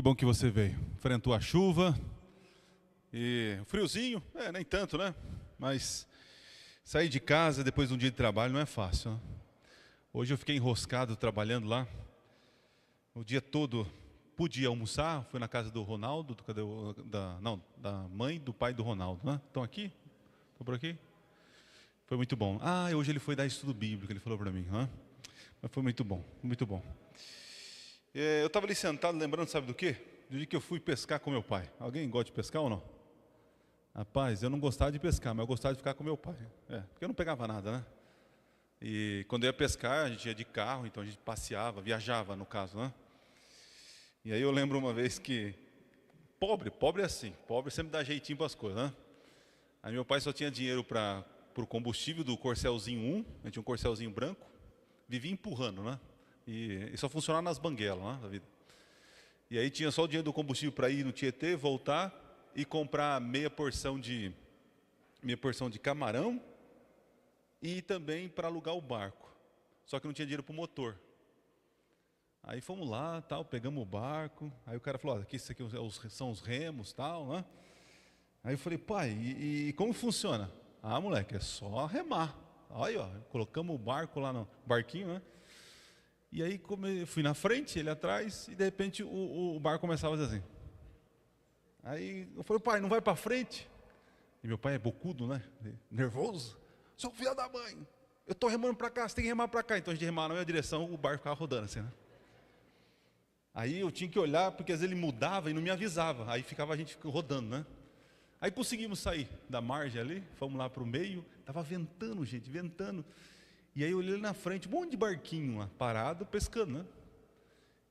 bom que você veio. Enfrentou a chuva e o friozinho, nem tanto, né? Mas sair de casa depois de um dia de trabalho não é fácil, né? Hoje eu fiquei enroscado trabalhando lá. O dia todo podia almoçar, fui na casa do Ronaldo, da mãe do pai do Ronaldo, né? Estão aqui? Estão por aqui? Foi muito bom. Hoje ele foi dar estudo bíblico, ele falou para mim, né? Mas foi muito bom, muito bom. Eu estava ali sentado, lembrando, sabe do quê? Do dia que eu fui pescar com meu pai. Alguém gosta de pescar ou não? Rapaz, eu não gostava de pescar, mas eu gostava de ficar com meu pai. Porque eu não pegava nada, né? E quando eu ia pescar, a gente ia de carro, então a gente passeava, viajava no caso, né? E aí eu lembro uma vez que, pobre é assim, pobre sempre dá jeitinho para as coisas, né? Aí meu pai só tinha dinheiro para o combustível do Corcelzinho 1, a gente tinha um Corcelzinho branco, vivia empurrando, né? E só funcionava nas banguelas, né, da vida. E aí tinha só o dinheiro do combustível para ir no Tietê, voltar e comprar meia porção de camarão e também para alugar o barco. Só que não tinha dinheiro para o motor. Aí fomos lá, tal, pegamos o barco. Aí o cara falou: aqui isso aqui são os remos, tal, né? Aí eu falei: pai, e como funciona? Moleque, é só remar. Aí, ó, colocamos o barco lá no barquinho, né? E aí fui na frente, ele atrás, e de repente o barco começava a fazer assim. Aí eu falei: pai, não vai para frente? E meu pai é bocudo, né? Nervoso. Seu filho da mãe, eu estou remando para cá, você tem que remar para cá. Então a gente remava na minha direção, o barco ficava rodando assim, né? Aí eu tinha que olhar, porque às vezes ele mudava e não me avisava. Aí ficava a gente rodando, né? Aí conseguimos sair da margem ali, fomos lá para o meio. Estava ventando, gente, ventando. E aí eu olhei ali na frente, um monte de barquinho lá, parado, pescando, né?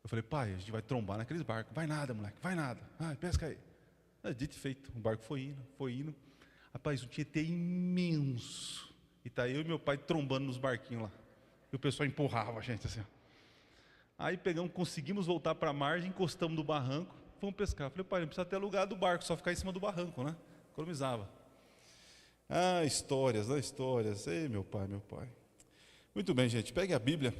Eu falei: pai, a gente vai trombar naqueles barcos. Vai nada, moleque, vai nada. Pesca aí. Dito e feito, o barco foi indo. Rapaz, um Tietê imenso. E tá eu e meu pai trombando nos barquinhos lá. E o pessoal empurrava a gente assim. Aí conseguimos voltar para a margem, encostamos no barranco, fomos pescar. Falei: pai, não precisa ter alugado do barco, só ficar em cima do barranco, né? Economizava. Histórias. Ei, meu pai. Muito bem, gente, pegue a Bíblia.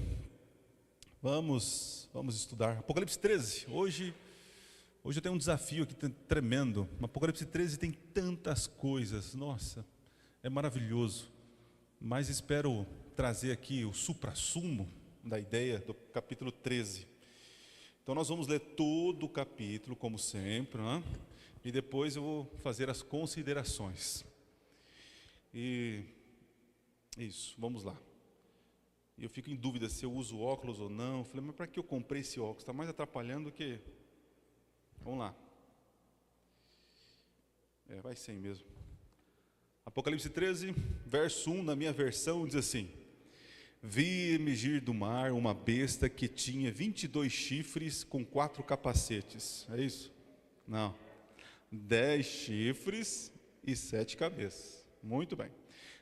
Vamos estudar Apocalipse 13. Hoje eu tenho um desafio aqui tremendo. Apocalipse 13 tem tantas coisas. Nossa, é maravilhoso. Mas espero trazer aqui o suprassumo da ideia do capítulo 13. Então nós vamos ler todo o capítulo, como sempre, né? E depois eu vou fazer as considerações. E isso, vamos lá. Eu fico em dúvida se eu uso óculos ou não. Eu falei: mas para que eu comprei esse óculos? Está mais atrapalhando do que... Vamos lá. Vai sem mesmo. Apocalipse 13, verso 1, na minha versão, diz assim: vi emergir do mar uma besta que tinha 22 chifres com 4 capacetes. É isso? Não. 10 chifres e 7 cabeças. Muito bem.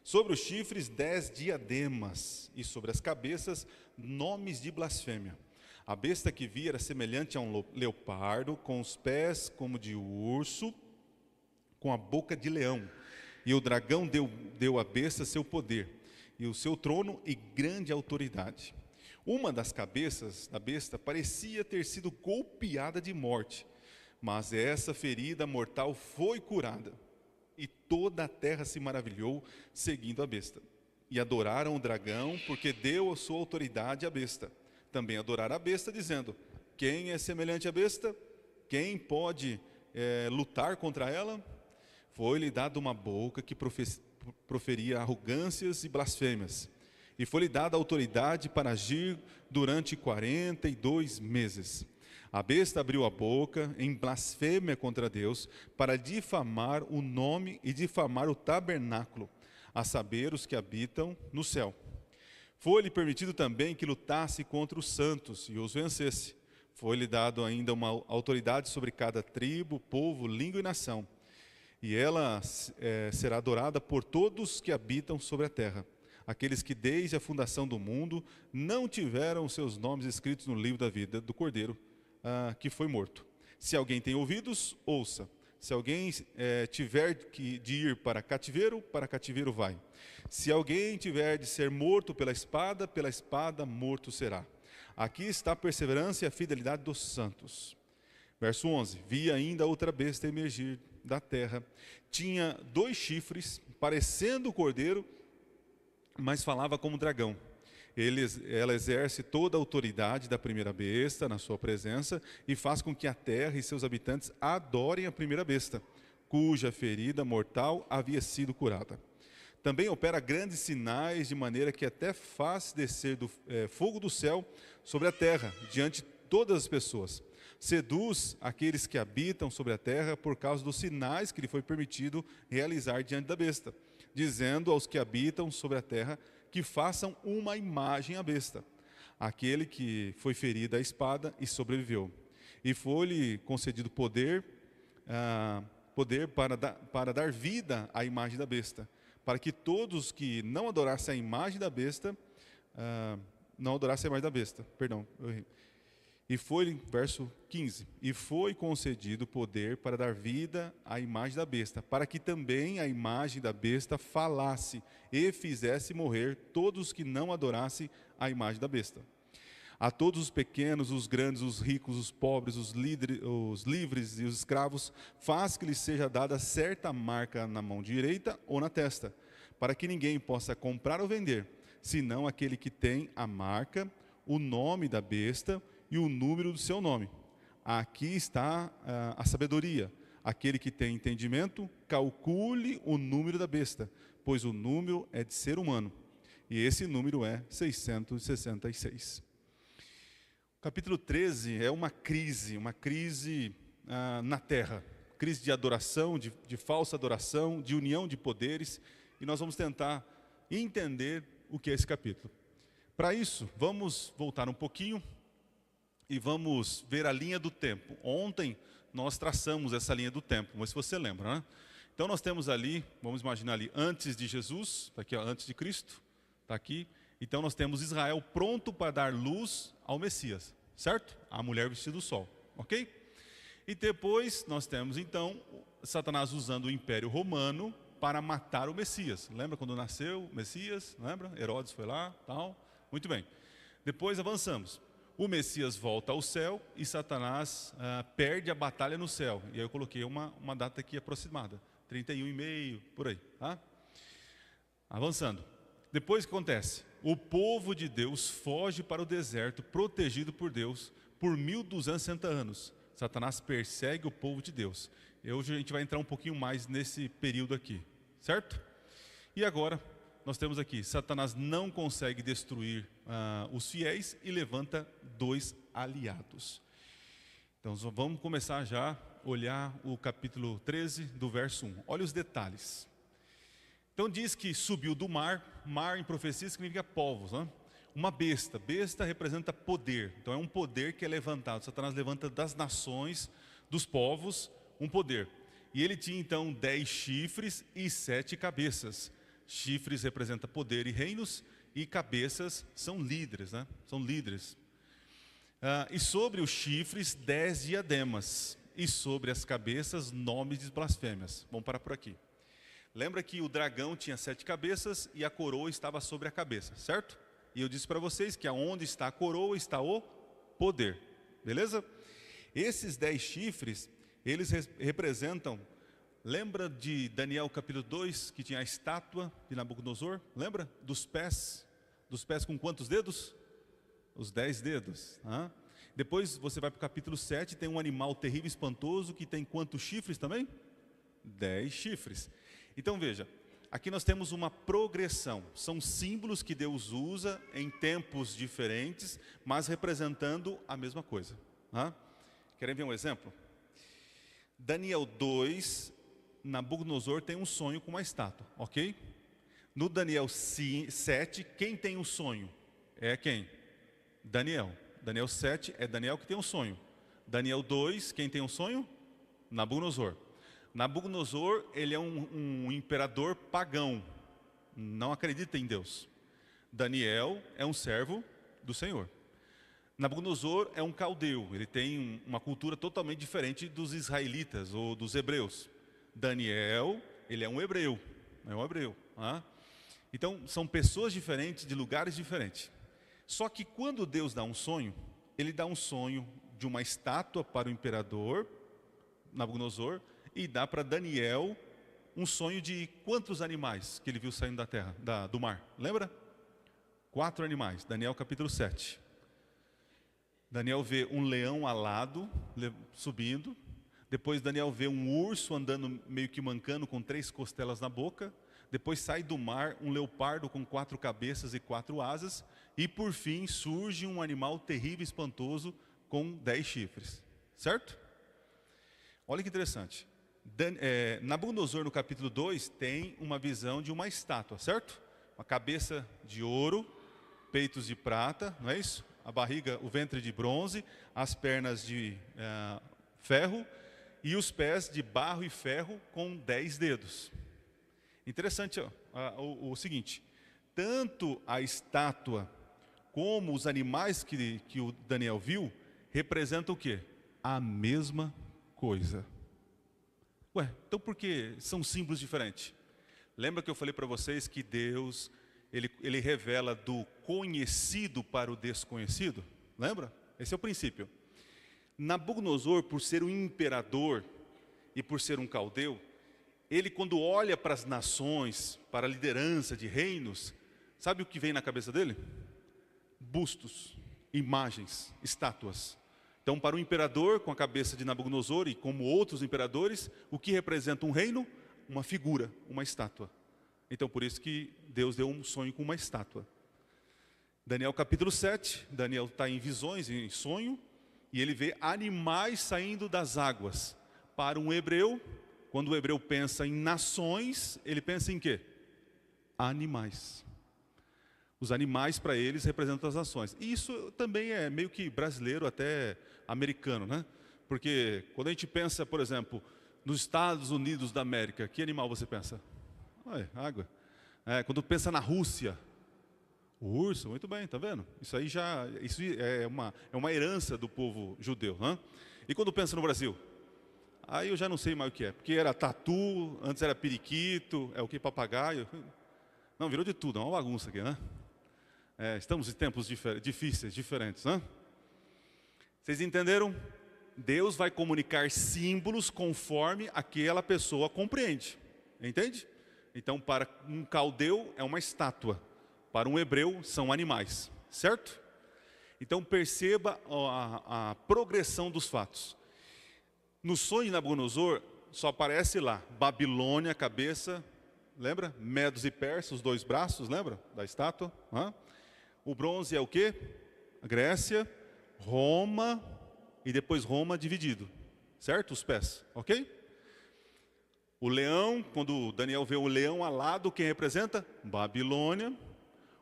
Sobre os chifres, 10 diademas, e sobre as cabeças, nomes de blasfêmia. A besta que vi era semelhante a um leopardo, com os pés como de urso, com a boca de leão. E o dragão deu à besta seu poder, e o seu trono e grande autoridade. Uma das cabeças da besta parecia ter sido golpeada de morte, mas essa ferida mortal foi curada. E toda a terra se maravilhou, seguindo a besta. E adoraram o dragão, porque deu a sua autoridade à besta. Também adoraram a besta, dizendo: quem é semelhante à besta? Quem pode lutar contra ela? Foi-lhe dada uma boca que proferia arrogâncias e blasfêmias. E foi-lhe dada autoridade para agir durante 42 meses. A besta abriu a boca em blasfêmia contra Deus, para difamar o nome e difamar o tabernáculo, a saber, os que habitam no céu. Foi-lhe permitido também que lutasse contra os santos e os vencesse. Foi-lhe dado ainda uma autoridade sobre cada tribo, povo, língua e nação. E ela será adorada por todos que habitam sobre a terra. Aqueles que desde a fundação do mundo não tiveram seus nomes escritos no livro da vida do Cordeiro, que foi morto. Se alguém tem ouvidos, ouça. Se alguém tiver de ir para cativeiro vai. Se alguém tiver de ser morto pela espada morto será. Aqui está a perseverança e a fidelidade dos santos. Verso 11: Vi ainda outra besta emergir da terra. Tinha 2 chifres, parecendo o cordeiro, mas falava como dragão. Ela exerce toda a autoridade da primeira besta na sua presença e faz com que a terra e seus habitantes adorem a primeira besta, cuja ferida mortal havia sido curada. Também opera grandes sinais, de maneira que até faz descer fogo do céu sobre a terra, diante de todas as pessoas. Seduz aqueles que habitam sobre a terra por causa dos sinais que lhe foi permitido realizar diante da besta, dizendo aos que habitam sobre a terra que façam uma imagem à besta, aquele que foi ferido à espada e sobreviveu. E foi-lhe concedido poder para dar vida à imagem da besta, para que todos que não adorassem a imagem da besta, E foi, verso 15, e foi concedido poder para dar vida à imagem da besta, para que também a imagem da besta falasse e fizesse morrer todos os que não adorassem a imagem da besta. A todos os pequenos, os grandes, os ricos, os pobres, os livres e os escravos, faz que lhes seja dada certa marca na mão direita ou na testa, para que ninguém possa comprar ou vender, senão aquele que tem a marca, o nome da besta e o número do seu nome. Aqui está a sabedoria. Aquele que tem entendimento, calcule o número da besta, pois o número é de ser humano, e esse número é 666. O capítulo 13 é uma crise na terra, crise de adoração, de falsa adoração, de união de poderes, e nós vamos tentar entender o que é esse capítulo. Para isso, vamos voltar um pouquinho e vamos ver a linha do tempo. Ontem nós traçamos essa linha do tempo, mas se você lembra, né? Então nós temos ali, vamos imaginar ali, antes de Jesus, está aqui, ó, antes de Cristo, está aqui. Então nós temos Israel pronto para dar luz ao Messias, certo? A mulher vestida do sol, ok? E depois nós temos então Satanás usando o Império Romano para matar o Messias. Lembra quando nasceu o Messias? Lembra? Herodes foi lá, tal. Muito bem. Depois avançamos. O Messias volta ao céu e Satanás perde a batalha no céu. E aí eu coloquei uma data aqui aproximada, 31,5, por aí, tá? Avançando. Depois o que acontece? O povo de Deus foge para o deserto, protegido por Deus, por 1260 anos. Satanás persegue o povo de Deus. Hoje a gente vai entrar um pouquinho mais nesse período aqui, certo? E agora, nós temos aqui, Satanás não consegue destruir os fiéis e levanta 2 aliados. Então vamos começar já a olhar o capítulo 13, do verso 1. Olha os detalhes. Então diz que subiu do mar, mar em profecia significa povos, né? Uma besta, besta representa poder, então é um poder que é levantado. Satanás levanta das nações, dos povos, um poder. E ele tinha então 10 chifres e 7 cabeças. Chifres representa poder e reinos, e cabeças são líderes, né? São líderes. E sobre os chifres 10 diademas, e sobre as cabeças nomes de blasfêmias. Vamos parar por aqui. Lembra que o dragão tinha 7 cabeças e a coroa estava sobre a cabeça, certo? E eu disse para vocês que aonde está a coroa está o poder, beleza? Esses 10 chifres, eles representam, lembra de Daniel capítulo 2, que tinha a estátua de Nabucodonosor? Lembra? Dos pés com quantos dedos? Os 10 dedos. Depois você vai para o capítulo 7, tem um animal terrível, espantoso, que tem quantos chifres também? 10 chifres. Então veja, aqui nós temos uma progressão, são símbolos que Deus usa em tempos diferentes, mas representando a mesma coisa. Querem ver um exemplo? Daniel 2, Nabucodonosor tem um sonho com uma estátua, ok? No Daniel 7, quem tem um sonho? É quem? Daniel. Daniel 7 é Daniel que tem um sonho. Daniel 2, quem tem um sonho? Nabucodonosor. Nabucodonosor, ele é um imperador pagão, não acredita em Deus. Daniel é um servo do Senhor. Nabucodonosor é um caldeu, ele tem uma cultura totalmente diferente dos israelitas ou dos hebreus. Daniel, ele é um hebreu, Então, são pessoas diferentes, de lugares diferentes. Só que quando Deus dá um sonho, ele dá um sonho de uma estátua para o imperador Nabucodonosor e dá para Daniel um sonho de quantos animais que ele viu saindo da terra, do mar. Lembra? 4 animais, Daniel capítulo 7. Daniel vê um leão alado subindo. Depois Daniel vê um urso andando meio que mancando com 3 costelas na boca. Depois sai do mar um leopardo com 4 cabeças e 4 asas. E por fim surge um animal terrível e espantoso com 10 chifres. Certo? Olha que interessante. Nabucodonosor no capítulo 2 tem uma visão de uma estátua, certo? Uma cabeça de ouro, peitos de prata, não é isso? A barriga, o ventre de bronze, as pernas de ferro e os pés de barro e ferro com 10 dedos. Interessante o seguinte, tanto a estátua como os animais que o Daniel viu representam o quê? A mesma coisa. Ué, então por que são símbolos diferentes? Lembra que eu falei para vocês que Deus, ele revela do conhecido para o desconhecido? Lembra? Esse é o princípio. Nabucodonosor, por ser um imperador e por ser um caldeu, ele quando olha para as nações, para a liderança de reinos, sabe o que vem na cabeça dele? Bustos, imagens, estátuas. Então, para o imperador, com a cabeça de Nabucodonosor e como outros imperadores, o que representa um reino? Uma figura, uma estátua. Então, por isso que Deus deu um sonho com uma estátua. Daniel capítulo 7, Daniel está em visões, em sonho, e ele vê animais saindo das águas. Para um hebreu, quando o hebreu pensa em nações, ele pensa em quê? Animais. Os animais para eles representam as nações. E isso também é meio que brasileiro, até americano, né? Porque quando a gente pensa, por exemplo, nos Estados Unidos da América, que animal você pensa? Água. Quando pensa na Rússia, o urso, muito bem, tá vendo? Isso é uma herança do povo judeu, né? E quando pensa no Brasil? Aí eu já não sei mais o que é, porque era tatu, antes era periquito, é o que, papagaio? Não, virou de tudo, é uma bagunça aqui, né? Estamos em tempos difíceis, diferentes, né? Vocês entenderam? Deus vai comunicar símbolos conforme aquela pessoa compreende. Entende? Então, para um caldeu é uma estátua. Para um hebreu são animais. Certo? Então, perceba a progressão dos fatos. No sonho de Nabucodonosor, só aparece lá Babilônia, cabeça, lembra? Medos e persas, os 2 braços, lembra? Da estátua. O bronze é o quê? A Grécia, Roma e depois Roma dividido, certo? Os pés, ok? O leão, quando Daniel vê o leão alado, quem representa? Babilônia.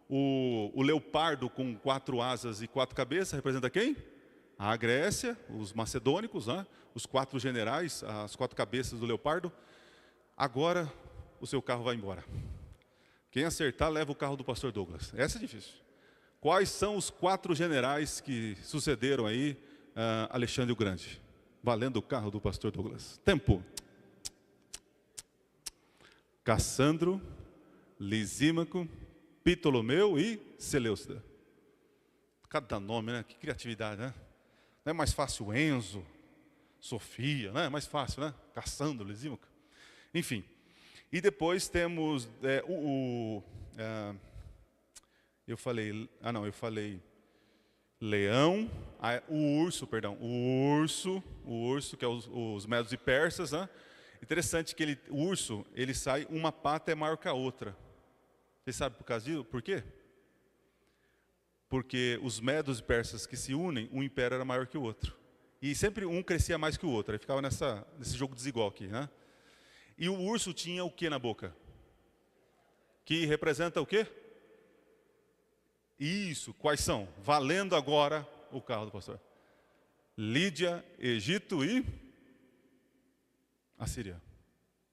O leopardo com 4 asas e 4 cabeças, representa quem? A Grécia, os macedônicos, né? Os 4 generais, as 4 cabeças do leopardo. Agora o seu carro vai embora. Quem acertar, leva o carro do pastor Douglas. Essa é difícil. Quais são os 4 generais que sucederam aí Alexandre o Grande? Valendo o carro do pastor Douglas. Tempo. Cassandro, Lisímaco, Ptolomeu e Seleucida. Cada nome, né? Que criatividade, né? Não é mais fácil Enzo, Sofia, né? É mais fácil, né? Cassandro, Lisímaco. Enfim. E depois temos eu falei leão, o urso, que é os medos e persas, né? Interessante que o urso, ele sai, uma pata é maior que a outra. Vocês sabem por quê? Porque os medos e persas que se unem, um império era maior que o outro. E sempre um crescia mais que o outro, aí ficava nesse jogo desigual aqui, né? E o urso tinha o que na boca? Que representa o quê? Isso, quais são? Valendo agora o carro do pastor. Lídia, Egito e Assíria.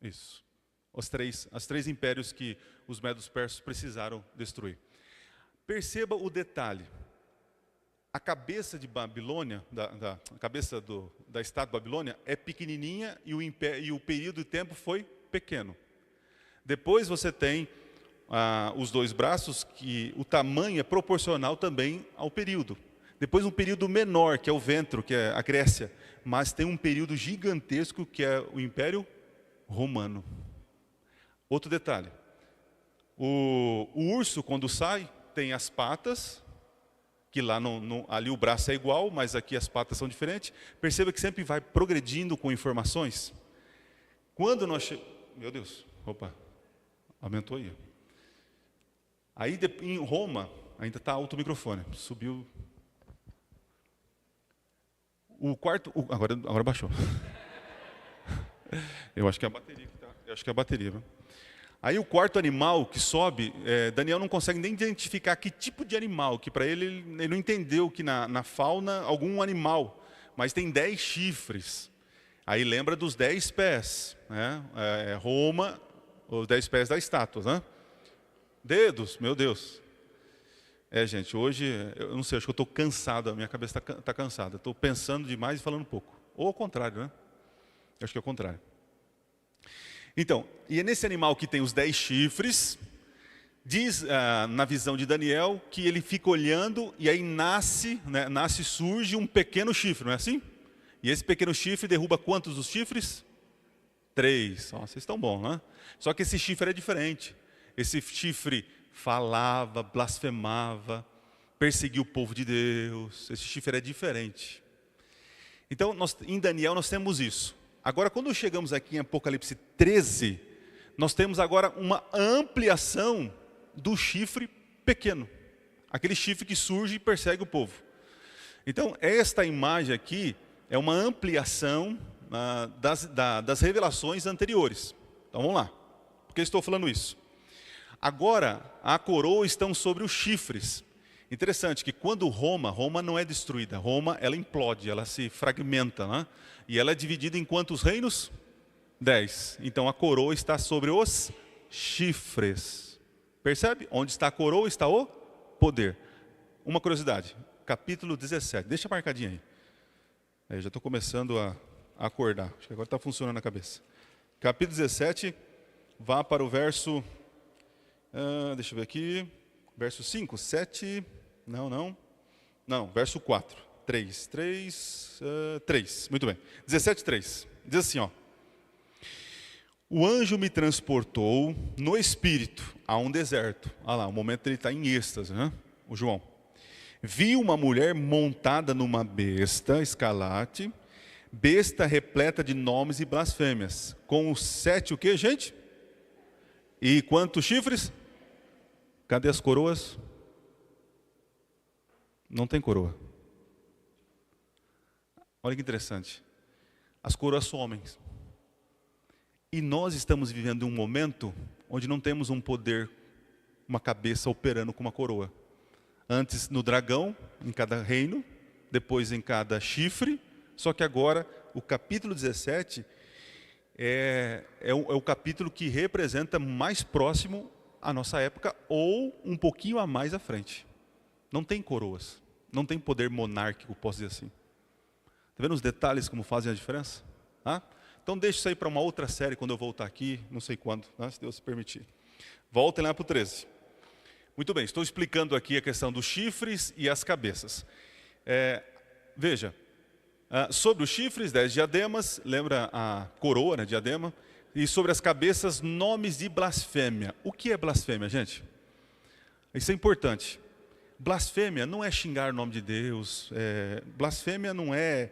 Isso. Os três impérios que os medos persas precisaram destruir. Perceba o detalhe. A cabeça de Babilônia, a cabeça da estátua de Babilônia é pequenininha e o período de tempo foi pequeno. Depois você tem os 2 braços, que o tamanho é proporcional também ao período. Depois um período menor, que é o ventro, que é a Grécia. Mas tem um período gigantesco, que é o Império Romano. Outro detalhe. O urso, quando sai, tem as patas, que lá ali o braço é igual, mas aqui as patas são diferentes. Perceba que sempre vai progredindo com informações. Quando nós Meu Deus, opa, aumentou aí. Aí em Roma, ainda está alto o microfone, subiu. O quarto, agora baixou. Eu acho que é a bateria que tá. Eu acho que é a bateria, viu? Aí o quarto animal que sobe, Daniel não consegue nem identificar que tipo de animal, que para ele não entendeu que na fauna algum animal, mas tem 10 chifres. Aí lembra dos 10 pés, né? Roma, os 10 pés da estátua, né? Dedos, meu Deus. Gente, hoje, eu não sei, acho que eu estou cansado, a minha cabeça está cansada. Estou pensando demais e falando pouco. Ou ao contrário, né? Eu acho que é o contrário. Então, e é nesse animal que tem os 10 chifres, diz na visão de Daniel que ele fica olhando e aí surge um pequeno chifre, não é assim? E esse pequeno chifre derruba quantos dos chifres? 3. Vocês estão bons, né? Só que esse chifre é diferente. Esse chifre falava, blasfemava, perseguia o povo de Deus. Esse chifre é diferente. Então, em Daniel nós temos isso. Agora, quando chegamos aqui em Apocalipse 13, nós temos agora uma ampliação do chifre pequeno. Aquele chifre que surge e persegue o povo. Então, esta imagem aqui é uma ampliação das revelações anteriores. Então, vamos lá. Por que estou falando isso? Agora, a coroa estão sobre os chifres. Interessante que quando Roma não é destruída. Roma, ela implode, ela se fragmenta, né? E ela é dividida em quantos reinos? 10. Então a coroa está sobre os chifres. Percebe? Onde está a coroa está o poder. Uma curiosidade, capítulo 17. Deixa marcadinho aí. Eu já estou começando a acordar. Acho que agora está funcionando na cabeça. Capítulo 17, vá para o verso... deixa eu ver aqui. Verso 5, 7... Não, verso 4. 3. Muito bem. 17:3. Diz assim, ó. O anjo me transportou no espírito a um deserto. Olha lá, o momento ele está em êxtase, né? O João. Vi uma mulher montada numa besta escarlate, besta repleta de nomes e blasfêmias. Com os 7 o quê, gente? E quantos chifres? Cadê as coroas? Não tem coroa. Olha que interessante. As coroas são homens. E nós estamos vivendo um momento onde não temos um poder, uma cabeça operando com uma coroa. Antes no dragão, em cada reino, depois em cada chifre. Só que agora, o capítulo 17 é o capítulo que representa mais próximo à nossa época ou um pouquinho a mais à frente. Não tem coroas, não tem poder monárquico, posso dizer assim. Está vendo os detalhes como fazem a diferença? Então deixa isso aí para uma outra série quando eu voltar aqui, não sei quando, se Deus permitir. Voltem lá para o 13. Muito bem, estou explicando aqui a questão dos chifres e as cabeças. Veja, sobre os chifres, 10 diademas, lembra a coroa, né, diadema, e sobre as cabeças, nomes de blasfêmia. O que é blasfêmia, gente? Isso é importante. Blasfêmia não é xingar o nome de Deus, blasfêmia não é...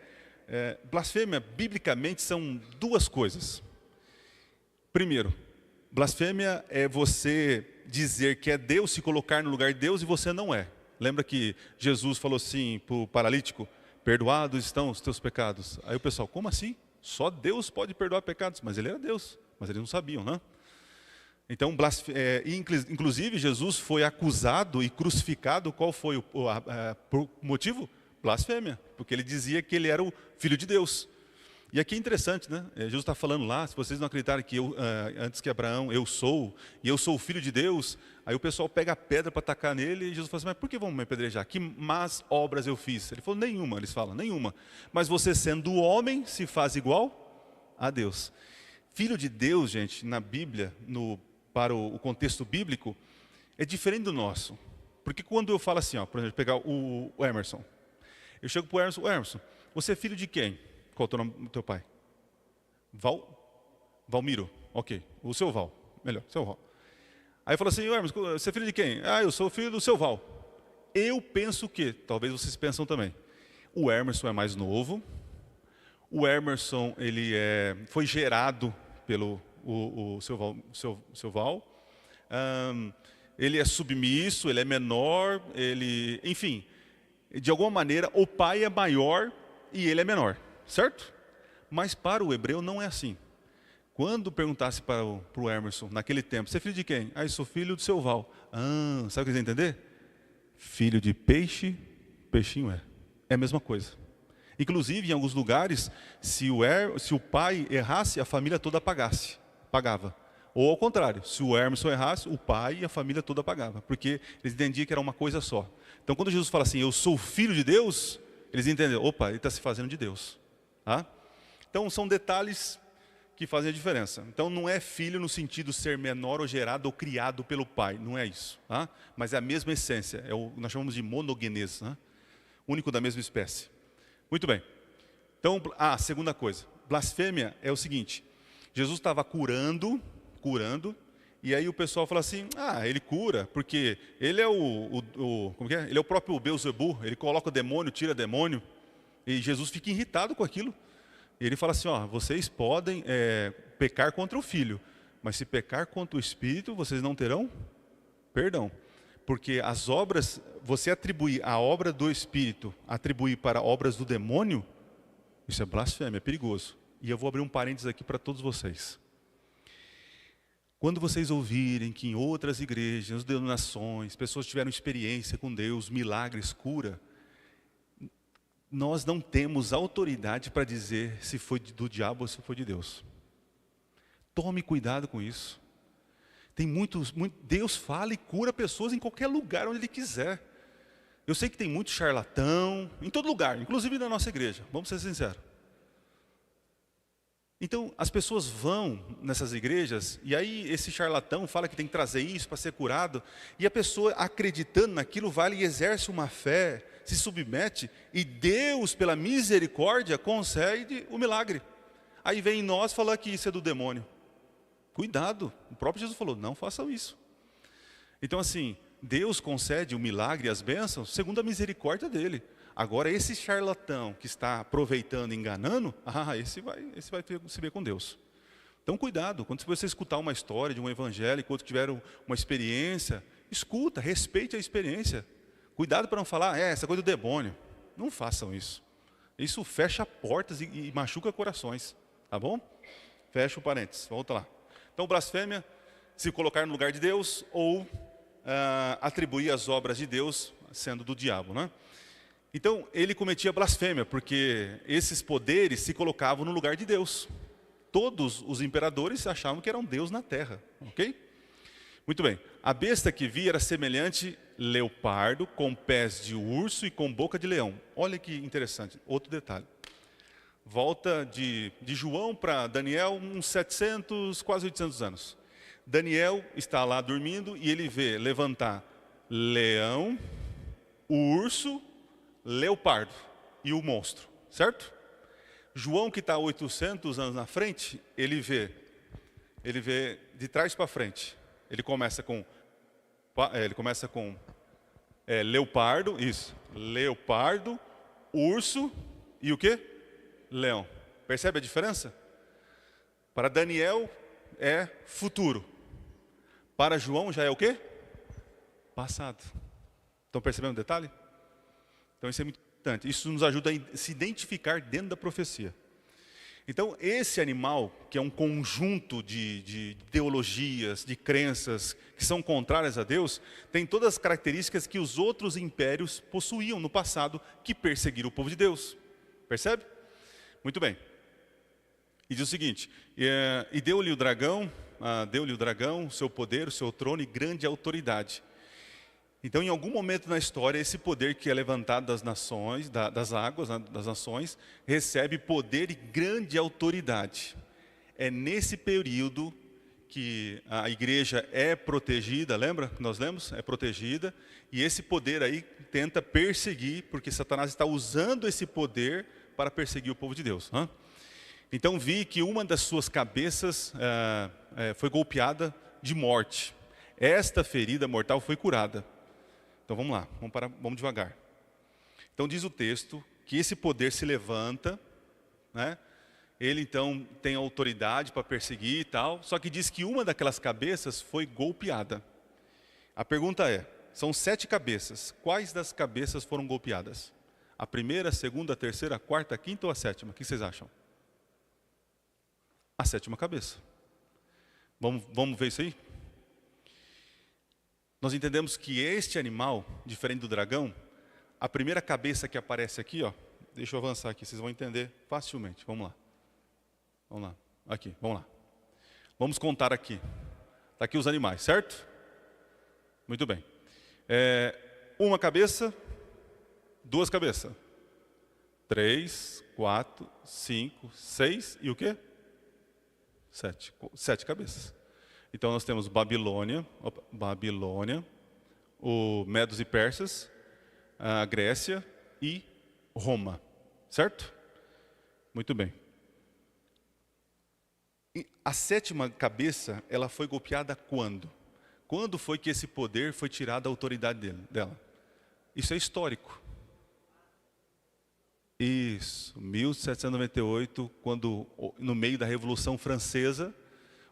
blasfêmia, biblicamente, são duas coisas. Primeiro, blasfêmia é você dizer que é Deus, se colocar no lugar de Deus e você não é. Lembra que Jesus falou assim para o paralítico, perdoados estão os teus pecados. Aí o pessoal, como assim? Só Deus pode perdoar pecados, mas ele era Deus, mas eles não sabiam, né? Então, inclusive, Jesus foi acusado e crucificado, qual foi por motivo? Blasfêmia, porque ele dizia que ele era o Filho de Deus. E aqui é interessante, né? Jesus está falando lá, se vocês não acreditarem que antes que Abraão, eu sou, e eu sou o Filho de Deus, aí o pessoal pega a pedra para atacar nele, e Jesus fala assim, mas por que vão me apedrejar? Que más obras eu fiz? Ele falou, nenhuma, eles falam, nenhuma. Mas você sendo homem, se faz igual a Deus. Filho de Deus, gente, na Bíblia, para o contexto bíblico, é diferente do nosso. Porque quando eu falo assim, por exemplo, pegar o Emerson. Eu chego para o Emerson, Emerson, você é filho de quem? Qual é o nome do teu pai? Valmiro, ok. O seu Val, melhor, seu Val. Aí fala assim, Emerson, você é filho de quem? Ah, eu sou filho do seu Val. Eu penso que, talvez vocês pensam também, o Emerson é mais novo, o Emerson foi gerado pelo o seu Val, ele é submisso, ele é menor, enfim, de alguma maneira o pai é maior e ele é menor, certo? Mas para o hebreu não é assim. Quando perguntasse para o Emerson, naquele tempo, você é filho de quem? Ah, eu sou filho do seu Val. Ah, sabe o que você entender? Filho de peixe, peixinho é. É a mesma coisa. Inclusive, em alguns lugares, se o pai errasse, a família toda pagava. Ou ao contrário, se o Emerson errasse, o pai e a família toda pagava. Porque eles entendiam que era uma coisa só. Então, quando Jesus fala assim, eu sou filho de Deus, eles entenderam, opa, ele está se fazendo de Deus. Tá? Então, são detalhes que fazem a diferença. Então, não é filho no sentido de ser menor ou gerado ou criado pelo pai. Não é isso. Tá? Mas é a mesma essência. Nós chamamos de monogenese. Né? Único da mesma espécie. Muito bem. Então, segunda coisa. Blasfêmia é o seguinte. Jesus estava curando, e aí o pessoal fala assim, ele cura, porque ele é como que é? Ele é o próprio Beelzebub, ele coloca o demônio, tira demônio, e Jesus fica irritado com aquilo. E ele fala assim, vocês podem pecar contra o Filho, mas se pecar contra o Espírito, vocês não terão perdão. Porque as obras, você atribuir a obra do Espírito, atribuir para obras do demônio, isso é blasfêmia, é perigoso. E eu vou abrir um parênteses aqui para todos vocês. Quando vocês ouvirem que em outras igrejas, denominações, pessoas tiveram experiência com Deus, milagres, cura, nós não temos autoridade para dizer se foi do diabo ou se foi de Deus. Tome cuidado com isso. Deus fala e cura pessoas em qualquer lugar onde Ele quiser. Eu sei que tem muito charlatão, em todo lugar, inclusive na nossa igreja, vamos ser sinceros. Então, as pessoas vão nessas igrejas, e aí esse charlatão fala que tem que trazer isso para ser curado, e a pessoa acreditando naquilo vai e exerce uma fé, se submete, e Deus, pela misericórdia, concede o milagre. Aí vem nós falar que isso é do demônio. Cuidado, o próprio Jesus falou, não façam isso. Então assim, Deus concede o milagre e as bênçãos segundo a misericórdia dele. Agora esse charlatão que está aproveitando, enganando, esse vai se ver com Deus. Então cuidado, quando você escutar uma história de um evangélico, outro tiver uma experiência, escuta, respeite a experiência. Cuidado para não falar, essa coisa do demônio. Não façam isso. Isso fecha portas e machuca corações, tá bom? Fecha o parênteses, volta lá. Então blasfêmia, se colocar no lugar de Deus ou atribuir as obras de Deus sendo do diabo, né? Então, ele cometia blasfêmia, porque esses poderes se colocavam no lugar de Deus. Todos os imperadores achavam que eram Deus na terra, ok? Muito bem. A besta que via era semelhante leopardo, com pés de urso e com boca de leão. Olha que interessante, outro detalhe. Volta de João para Daniel, uns 700, quase 800 anos. Daniel está lá dormindo e ele vê levantar leão, urso, leopardo e o monstro, certo? João, que está 800 anos na frente, ele vê de trás para frente. Ele começa com leopardo, isso, leopardo, urso e o quê? Leão. Percebe a diferença? Para Daniel é futuro. Para João já é o quê? Passado. Estão percebendo o detalhe? Então isso é muito importante. Isso nos ajuda a se identificar dentro da profecia. Então esse animal, que é um conjunto de teologias, de crenças que são contrárias a Deus, tem todas as características que os outros impérios possuíam no passado, que perseguiram o povo de Deus. Percebe? Muito bem. E diz o seguinte, e deu-lhe o dragão, o seu poder, o seu trono e grande autoridade. Então, em algum momento na história, esse poder que é levantado das nações, das águas, das nações, recebe poder e grande autoridade. É nesse período que a igreja é protegida, lembra que nós lemos? É protegida, e esse poder aí tenta perseguir, porque Satanás está usando esse poder para perseguir o povo de Deus. Então vi que uma das suas cabeças foi golpeada de morte. Esta ferida mortal foi curada. Então vamos lá, vamos devagar. Então diz o texto que esse poder se levanta, né? Ele então tem autoridade para perseguir e tal, só que diz que uma daquelas cabeças foi golpeada. A pergunta é, são 7 cabeças, quais das cabeças foram golpeadas? A primeira, a segunda, a terceira, a quarta, a quinta ou a sétima? O que vocês acham? A 7ª cabeça. Vamos ver isso aí? Nós entendemos que este animal, diferente do dragão, a primeira cabeça que aparece aqui, ó, deixa eu avançar aqui, vocês vão entender facilmente. Vamos lá. Vamos lá. Aqui, vamos lá. Vamos contar aqui. Está aqui os animais, certo? Muito bem. Uma cabeça, 2 cabeças. 3, 4, 5, 6 e o quê? 7 cabeças. Então nós temos Babilônia, o Medos e Persas, a Grécia e Roma, certo? Muito bem. E a 7ª cabeça, ela foi golpeada quando? Quando foi que esse poder foi tirado da autoridade dela? Isso é histórico. Isso, 1798, quando no meio da Revolução Francesa,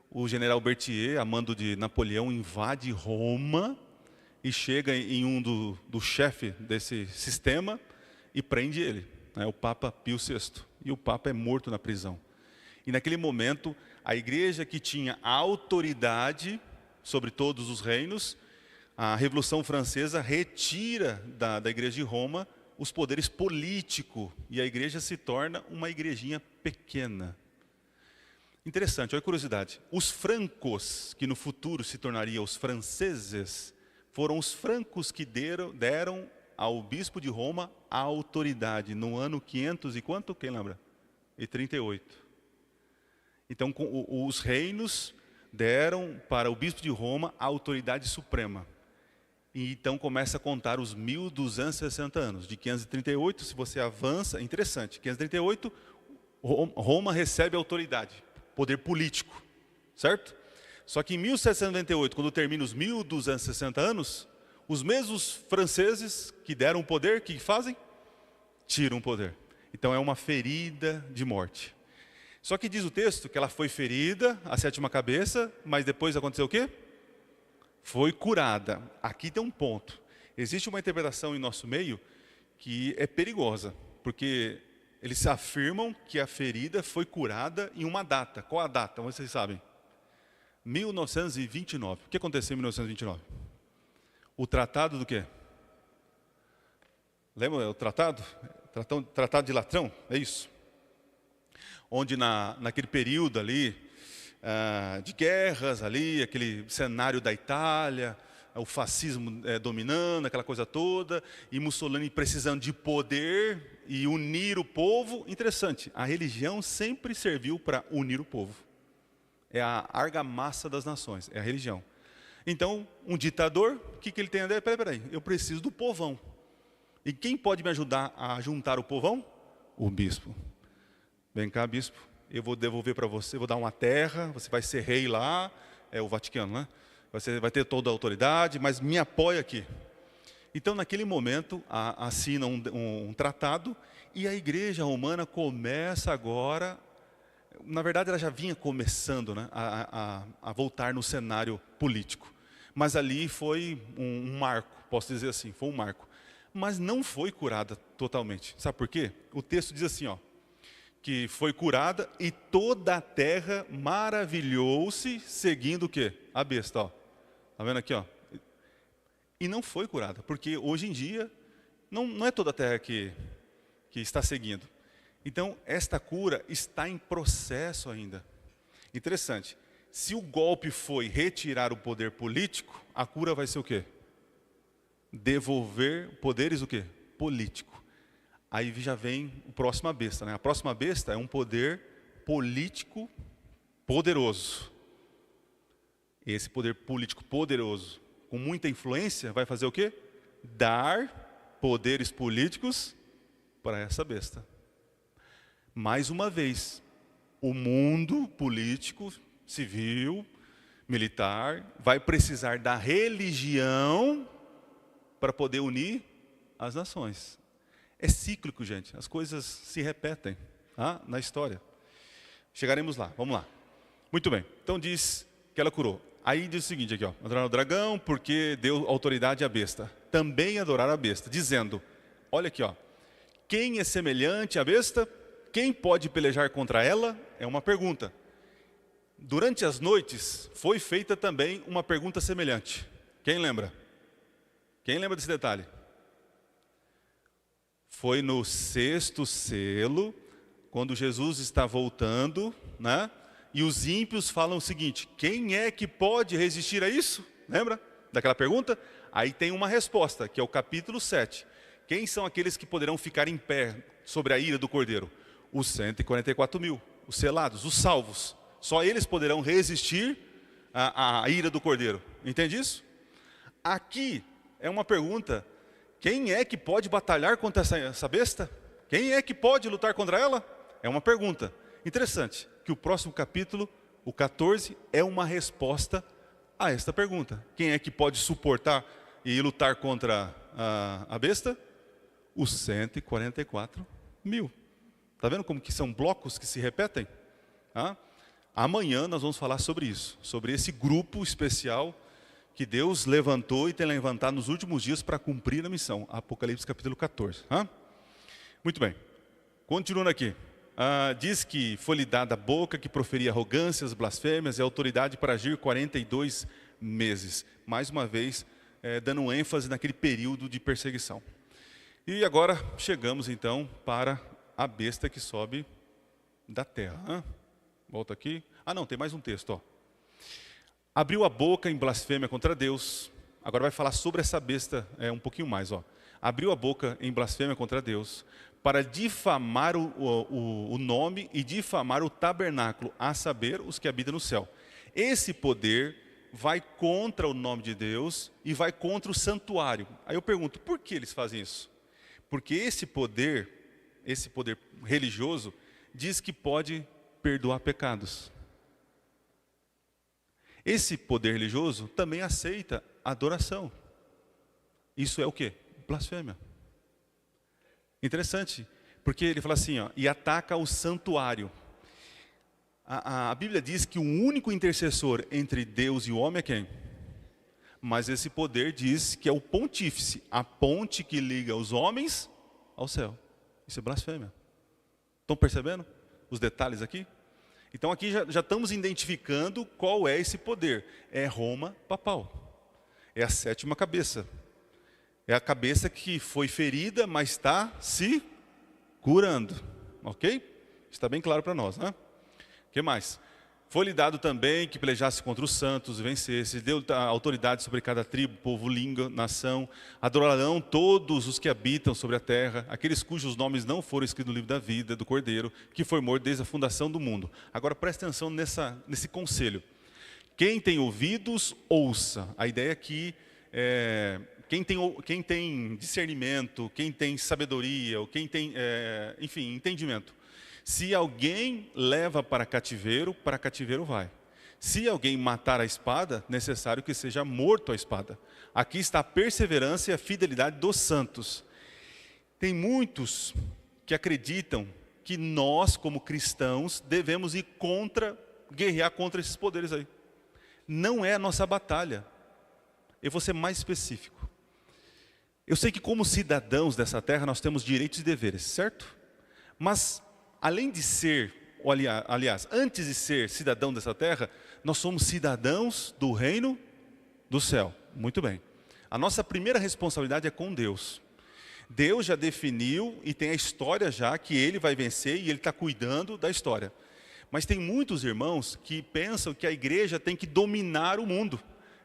o general Berthier, a mando de Napoleão, invade Roma e chega em um do chefe desse sistema e prende ele, né, o Papa Pio VI. E o Papa é morto na prisão. E naquele momento, a igreja que tinha autoridade sobre todos os reinos, a Revolução Francesa retira da igreja de Roma os poderes políticos, e a igreja se torna uma igrejinha pequena. Interessante, olha a curiosidade. Os francos, que no futuro se tornariam os franceses, foram os francos que deram ao bispo de Roma a autoridade no ano 500 e quanto? Quem lembra? E 38. Então, os reinos deram para o bispo de Roma a autoridade suprema. E então começa a contar os 1260 anos. De 538, se você avança, interessante, 538, Roma recebe autoridade, poder político, certo? Só que em 1798, quando termina os 1260 anos, os mesmos franceses que deram o poder, o que fazem? Tiram o poder. Então é uma ferida de morte. Só que diz o texto que ela foi ferida, a 7ª cabeça, mas depois aconteceu o quê? Foi curada. Aqui tem um ponto. Existe uma interpretação em nosso meio que é perigosa, porque eles afirmam que a ferida foi curada em uma data. Qual a data? Vocês sabem? 1929. O que aconteceu em 1929? O tratado do quê? Lembra o tratado? Tratado de Latrão? É isso. Onde naquele período ali, de guerras ali, aquele cenário da Itália, o fascismo dominando, aquela coisa toda, e Mussolini precisando de poder e unir o povo. Interessante, a religião sempre serviu para unir o povo. É a argamassa das nações, é a religião. Então, um ditador, o que ele tem a dizer? Peraí, eu preciso do povão. E quem pode me ajudar a juntar o povão? O bispo. Vem cá, bispo, eu vou devolver para você, vou dar uma terra, você vai ser rei lá, é o Vaticano, né? Você vai ter toda a autoridade, mas me apoia aqui. Então, naquele momento, assina um tratado, e a igreja romana começa agora, na verdade ela já vinha começando, né, a voltar no cenário político. Mas ali foi um marco, posso dizer assim, foi um marco. Mas não foi curada totalmente. Sabe por quê? O texto diz assim, ó, que foi curada e toda a terra maravilhou-se seguindo o quê? A besta, ó. Tá vendo aqui, ó? E não foi curada, porque hoje em dia não é toda a terra que está seguindo. Então, esta cura está em processo ainda. Interessante. Se o golpe foi retirar o poder político, a cura vai ser o quê? Devolver poderes o quê? Político. Aí já vem a próxima besta, né? A próxima besta é um poder político poderoso. Esse poder político poderoso, com muita influência, vai fazer o quê? Dar poderes políticos para essa besta. Mais uma vez, o mundo político, civil, militar, vai precisar da religião para poder unir as nações. É cíclico, gente. As coisas se repetem na história. Chegaremos lá, vamos lá. Muito bem, então diz que ela curou. Aí diz o seguinte aqui, ó, adorar o dragão porque deu autoridade à besta. Também adorar a besta, dizendo, olha aqui, ó, quem é semelhante à besta? Quem pode pelejar contra ela? É uma pergunta. Durante as noites foi feita também uma pergunta semelhante. Quem lembra? Quem lembra desse detalhe? Foi no 6º selo, quando Jesus está voltando, né? E os ímpios falam o seguinte, quem é que pode resistir a isso? Lembra daquela pergunta? Aí tem uma resposta, que é o capítulo 7. Quem são aqueles que poderão ficar em pé sobre a ira do Cordeiro? Os 144.000, os selados, os salvos. Só eles poderão resistir à ira do Cordeiro. Entende isso? Aqui é uma pergunta, quem é que pode batalhar contra essa besta? Quem é que pode lutar contra ela? É uma pergunta. Interessante, que o próximo capítulo, o 14, é uma resposta a esta pergunta. Quem é que pode suportar e lutar contra a besta? Os 144.000. Está vendo como que são blocos que se repetem? Amanhã nós vamos falar sobre isso, sobre esse grupo especial que Deus levantou e tem levantado nos últimos dias para cumprir a missão. Apocalipse capítulo 14. Muito bem, continuando aqui. Diz que foi-lhe dada a boca que proferia arrogâncias, blasfêmias e autoridade para agir 42 meses. Mais uma vez, dando ênfase naquele período de perseguição. E agora chegamos então para a besta que sobe da terra. Volta aqui. Não, tem mais um texto. Ó. Abriu a boca em blasfêmia contra Deus. Agora vai falar sobre essa besta um pouquinho mais. Ó. Abriu a boca em blasfêmia contra Deus para difamar o nome e difamar o tabernáculo, a saber, os que habitam no céu. Esse poder vai contra o nome de Deus e vai contra o santuário. Aí eu pergunto, por que eles fazem isso? Porque esse poder religioso, diz que pode perdoar pecados. Esse poder religioso também aceita adoração. Isso é o quê? Blasfêmia. Interessante, porque ele fala assim, ó, e ataca o santuário. A Bíblia diz que o único intercessor entre Deus e o homem é quem? Mas esse poder diz que é o pontífice, a ponte que liga os homens ao céu. Isso é blasfêmia. Estão percebendo os detalhes aqui? Então aqui já estamos identificando qual é esse poder. É Roma papal. É a 7ª cabeça. É a cabeça que foi ferida, mas está se curando. Ok? Está bem claro para nós, né? O que mais? Foi-lhe dado também que pelejasse contra os santos e vencesse. Deu autoridade sobre cada tribo, povo, língua, nação. Adorarão todos os que habitam sobre a terra, aqueles cujos nomes não foram escritos no livro da vida do Cordeiro, que foi morto desde a fundação do mundo. Agora presta atenção nesse conselho. Quem tem ouvidos, ouça. A ideia aqui é... Quem tem discernimento, quem tem sabedoria, ou quem tem, enfim, entendimento. Se alguém leva para cativeiro vai. Se alguém matar a espada, necessário que seja morto a espada. Aqui está a perseverança e a fidelidade dos santos. Tem muitos que acreditam que nós, como cristãos, devemos ir guerrear contra esses poderes aí. Não é a nossa batalha. Eu vou ser mais específico. Eu sei que como cidadãos dessa terra nós temos direitos e deveres, certo? Mas além de ser, aliás, antes de ser cidadão dessa terra, nós somos cidadãos do reino do céu. Muito bem. A nossa primeira responsabilidade é com Deus. Deus já definiu e tem a história já que Ele vai vencer e Ele está cuidando da história. Mas tem muitos irmãos que pensam que a igreja tem que dominar o mundo.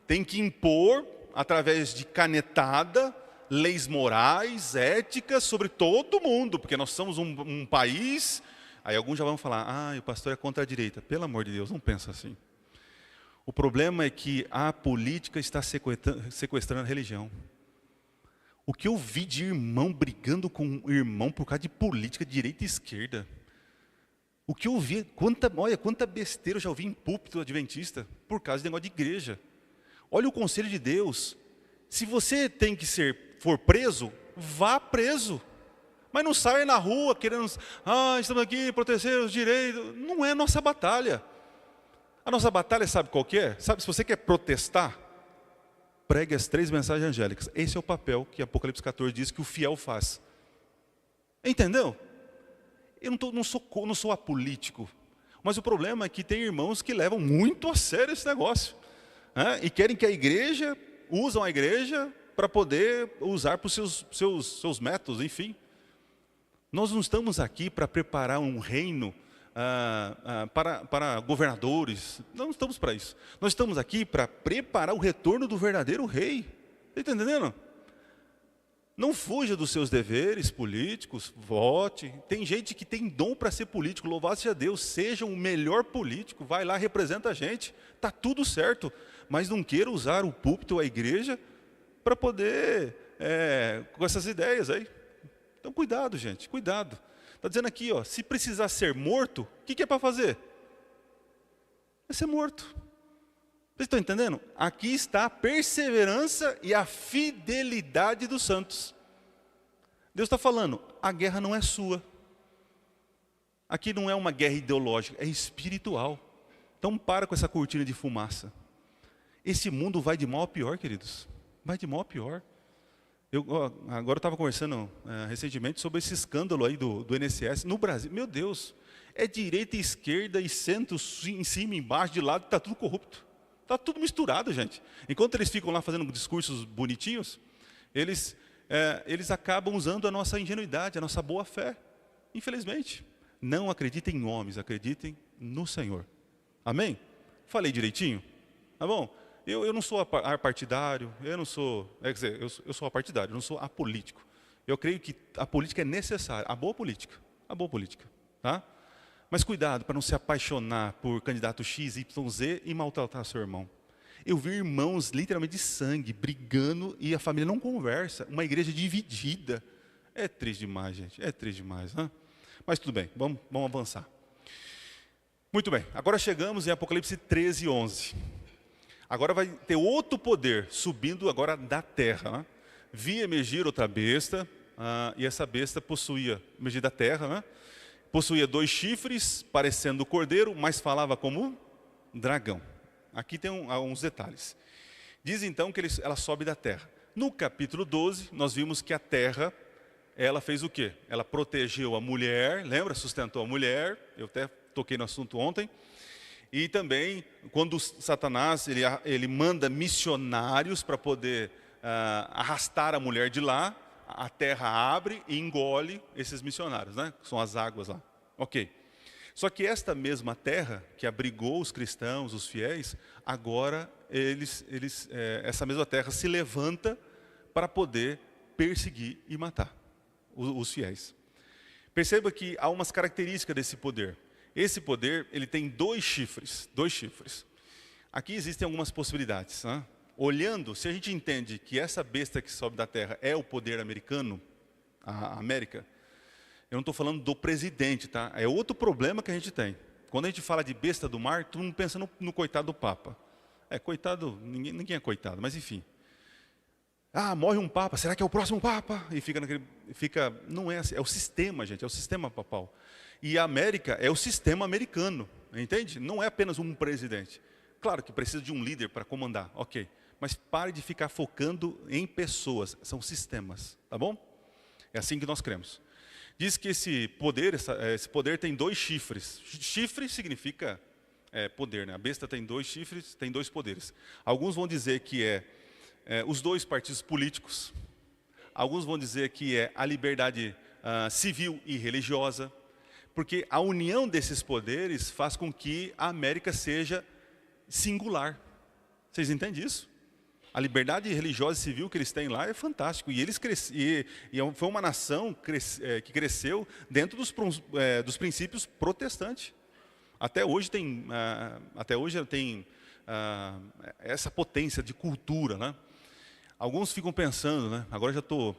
Tem que impor, através de canetada, leis morais, éticas sobre todo mundo, porque nós somos um país. Aí alguns já vão falar, o pastor é contra a direita. Pelo amor de Deus, não pensa assim. O problema é que a política está sequestrando a religião. O que eu vi de irmão brigando com irmão por causa de política, direita e esquerda. O que eu vi, olha quanta besteira eu já ouvi em púlpito adventista por causa de negócio de igreja. Olha o conselho de Deus. Se você tem que for preso, vá preso. Mas não saia na rua querendo, estamos aqui proteger os direitos. Não é nossa batalha. A nossa batalha, sabe qual que é? Sabe, se você quer protestar, pregue as 3 mensagens angélicas. Esse é o papel que Apocalipse 14 diz que o fiel faz. Entendeu? Eu não sou apolítico. Mas o problema é que tem irmãos que levam muito a sério esse negócio. Né? E querem que a igreja, usam a igreja para poder usar para os seus métodos, enfim. Nós não estamos aqui para preparar um reino para governadores. Não estamos para isso. Nós estamos aqui para preparar o retorno do verdadeiro rei. Está entendendo? Não fuja dos seus deveres políticos, vote. Tem gente que tem dom para ser político, louvado seja Deus, seja o melhor político, vai lá, representa a gente. Está tudo certo, mas não queira usar o púlpito ou a igreja para poder, com essas ideias aí. Então cuidado, gente, cuidado. Está dizendo aqui, ó, se precisar ser morto, o que é para fazer? É ser morto. Vocês estão entendendo? Aqui está a perseverança e a fidelidade dos santos. Deus está falando, a guerra não é sua. Aqui não é uma guerra ideológica, é espiritual. Então para com essa cortina de fumaça. Esse mundo vai de mal a pior, queridos. Vai de mal a pior. Agora eu estava conversando recentemente sobre esse escândalo aí do INSS no Brasil. Meu Deus, é direita e esquerda e centro, em cima, embaixo, de lado, está tudo corrupto. Está tudo misturado, gente. Enquanto eles ficam lá fazendo discursos bonitinhos, eles acabam usando a nossa ingenuidade, a nossa boa fé. Infelizmente. Não acreditem em homens, acreditem no Senhor. Amém? Falei direitinho? Tá bom? Eu não sou apartidário, eu não sou... quer dizer, eu sou apartidário, eu não sou apolítico. Eu creio que a política é necessária, a boa política. Tá? Mas cuidado para não se apaixonar por candidato X, Y, Z e maltratar seu irmão. Eu vi irmãos literalmente de sangue, brigando e a família não conversa. Uma igreja dividida. É triste demais, gente. É triste demais. Né? Mas tudo bem, vamos avançar. Muito bem, agora chegamos em Apocalipse 13, 11. Agora vai ter outro poder subindo agora da terra. Né? Vi emergir outra besta, e essa besta possuía, emergir da terra, né? Possuía 2 chifres, parecendo cordeiro, mas falava como dragão. Aqui tem alguns detalhes. Diz então que ela sobe da terra. No capítulo 12, nós vimos que a terra, ela fez o quê? Ela protegeu a mulher, lembra? Sustentou a mulher, eu até toquei no assunto ontem. E também, quando Satanás, ele manda missionários para poder arrastar a mulher de lá, a terra abre e engole esses missionários, né? São as águas lá. Ok. Só que esta mesma terra, que abrigou os cristãos, os fiéis, agora essa mesma terra se levanta para poder perseguir e matar os fiéis. Perceba que há umas características desse poder. Esse poder, ele tem 2 chifres. Aqui existem algumas possibilidades. Né? Olhando, se a gente entende que essa besta que sobe da terra é o poder americano, a América, eu não estou falando do presidente, tá? É outro problema que a gente tem. Quando a gente fala de besta do mar, todo mundo pensa no coitado do Papa. Coitado, ninguém é coitado, mas enfim. Morre um Papa, será que é o próximo Papa? E não é assim, é o sistema, gente, é o sistema papal. E a América é o sistema americano, entende? Não é apenas um presidente. Claro que precisa de um líder para comandar, ok. Mas pare de ficar focando em pessoas, são sistemas, tá bom? É assim que nós cremos. Diz que esse poder tem 2 chifres. Chifre significa poder, né? A besta tem 2 chifres, tem 2 poderes. Alguns vão dizer que os 2 partidos políticos. Alguns vão dizer que é a liberdade civil e religiosa. Porque a união desses poderes faz com que a América seja singular. Vocês entendem isso? A liberdade religiosa e civil que eles têm lá é fantástico. E foi uma nação que cresceu dentro dos princípios protestantes. Até hoje tem essa potência de cultura, né? Alguns ficam pensando, né? Agora já estou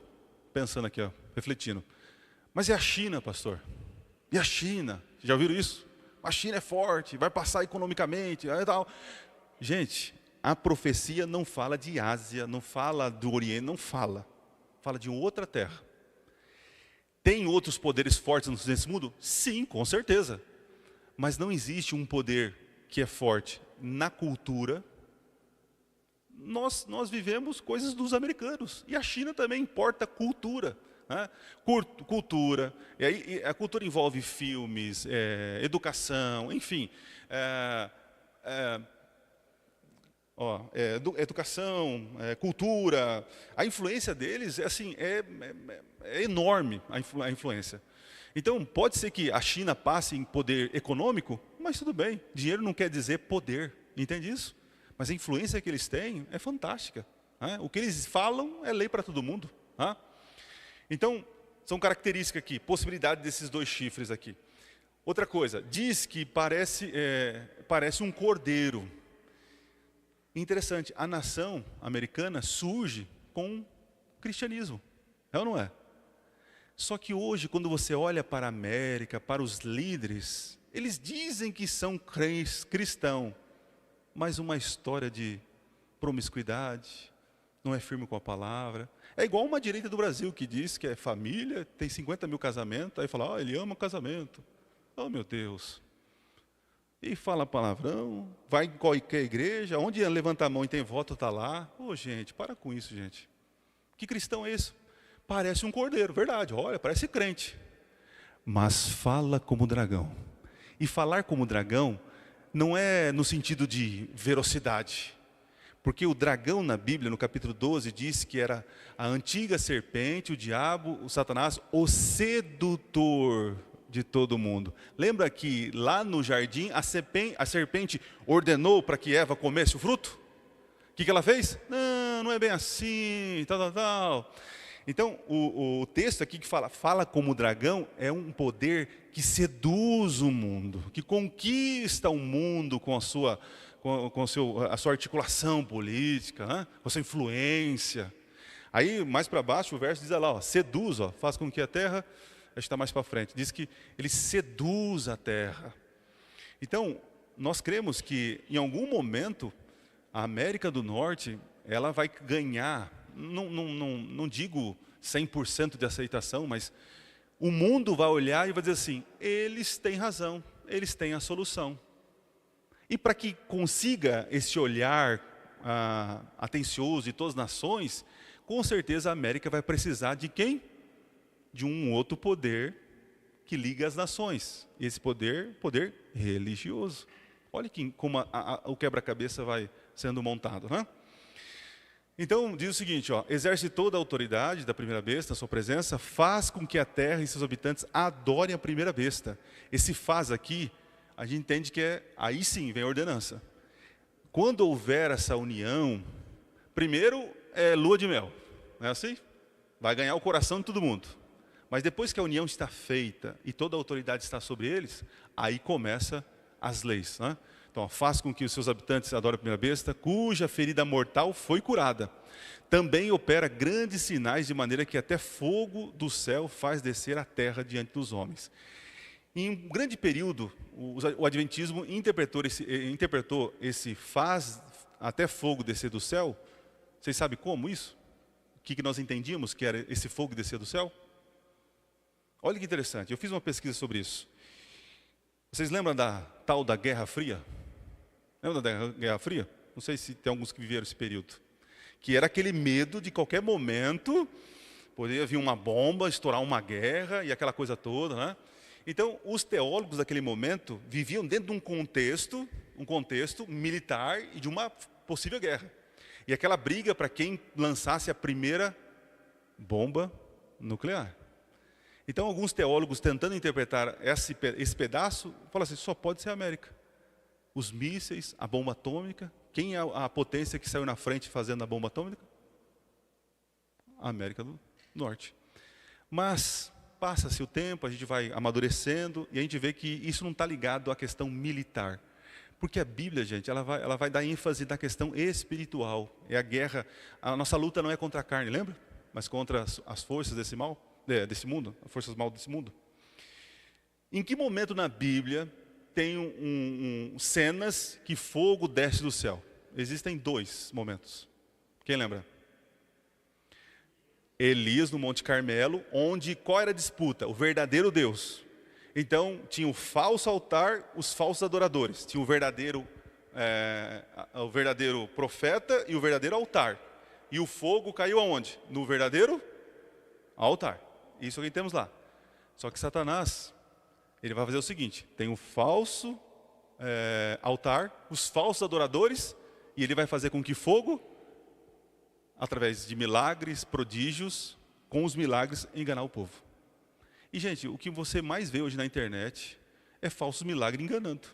pensando aqui, ó, refletindo. Mas e a China, pastor? E a China? Já ouviram isso? A China é forte, vai passar economicamente, e tal. Gente, a profecia não fala de Ásia, não fala do Oriente, não fala. Fala de outra terra. Tem outros poderes fortes nesse mundo? Sim, com certeza. Mas não existe um poder que é forte na cultura. Nós vivemos coisas dos americanos. E a China também importa cultura. Né? Cultura. E aí, a cultura envolve filmes, educação, enfim. Educação, cultura. A influência deles é enorme, a influência. Então, pode ser que a China passe em poder econômico, mas tudo bem. Dinheiro não quer dizer poder, entende isso? Mas a influência que eles têm é fantástica. Né? O que eles falam é lei para todo mundo. Né? Então, são características aqui, possibilidade desses dois chifres aqui. Outra coisa, diz que parece um cordeiro. Interessante, a nação americana surge com o cristianismo, é ou não é? Só que hoje, quando você olha para a América, para os líderes, eles dizem que são cristãos, mas uma história de promiscuidade, não é firme com a palavra. É igual uma direita do Brasil que diz que é família, tem 50 mil casamentos, aí fala, ele ama o casamento. Oh, meu Deus. E fala palavrão, vai em qualquer igreja, onde levanta a mão e tem voto, está lá. Ô, gente, para com isso, gente. Que cristão é esse? Parece um cordeiro, verdade, olha, parece crente. Mas fala como dragão. E falar como dragão não é no sentido de velocidade. Porque o dragão na Bíblia, no capítulo 12, diz que era a antiga serpente, o diabo, o Satanás, o sedutor de todo mundo. Lembra que lá no jardim a serpente ordenou para que Eva comesse o fruto? O que ela fez? Não é bem assim, tal. Então, o texto aqui que fala como dragão é um poder que seduz o mundo, que conquista o mundo com a sua articulação política, né? Com a sua influência. Aí, mais para baixo, o verso diz lá, ó, seduz, ó, faz com que a terra, acho que está mais para frente, diz que ele seduz a terra. Então, nós cremos que, em algum momento, a América do Norte, ela vai ganhar, não digo 100% de aceitação, mas o mundo vai olhar e vai dizer assim, eles têm razão, eles têm a solução. E para que consiga esse olhar atencioso de todas as nações, com certeza a América vai precisar de quem? De um outro poder que liga as nações. Esse poder religioso. Olha como o quebra-cabeça vai sendo montado, né? Então, diz o seguinte, ó, exerce toda a autoridade da primeira besta, a sua presença, faz com que a terra e seus habitantes adorem a primeira besta. Esse faz aqui, a gente entende que aí sim vem a ordenança. Quando houver essa união, primeiro é lua de mel, não é assim? Vai ganhar o coração de todo mundo. Mas depois que a união está feita e toda a autoridade está sobre eles, aí começa as leis, né? Então, faz com que os seus habitantes adorem a primeira besta, cuja ferida mortal foi curada. Também opera grandes sinais, de maneira que até fogo do céu faz descer a terra diante dos homens. Em um grande período, o Adventismo interpretou esse faz até fogo descer do céu. Vocês sabem como isso? O que nós entendíamos que era esse fogo descer do céu? Olha que interessante, eu fiz uma pesquisa sobre isso. Vocês lembram da tal da Guerra Fria? Lembra da Guerra Fria? Não sei se tem alguns que viveram esse período. Que era aquele medo de qualquer momento, poderia vir uma bomba, estourar uma guerra e aquela coisa toda, né? Então, os teólogos daquele momento viviam dentro de um contexto militar e de uma possível guerra. E aquela briga para quem lançasse a primeira bomba nuclear. Então, alguns teólogos tentando interpretar esse pedaço, falam assim, só pode ser a América. Os mísseis, a bomba atômica. Quem é a potência que saiu na frente fazendo a bomba atômica? A América do Norte. Mas passa-se o tempo, a gente vai amadurecendo e a gente vê que isso não está ligado à questão militar. Porque a Bíblia, gente, ela vai dar ênfase na questão espiritual. É a guerra, a nossa luta não é contra a carne, lembra? Mas contra as forças desse mal, desse mundo, as forças mal desse mundo. Em que momento na Bíblia tem cenas que fogo desce do céu? Existem 2 momentos. Quem lembra? Elias no Monte Carmelo, onde qual era a disputa? O verdadeiro Deus. Então, tinha o falso altar, os falsos adoradores. Tinha o verdadeiro profeta e o verdadeiro altar. E o fogo caiu aonde? No verdadeiro altar. Isso que temos lá. Só que Satanás, ele vai fazer o seguinte: tem o falso altar, os falsos adoradores, e ele vai fazer com que fogo, através de milagres, prodígios, com os milagres, enganar o povo. E, gente, o que você mais vê hoje na internet é falsos milagres enganando.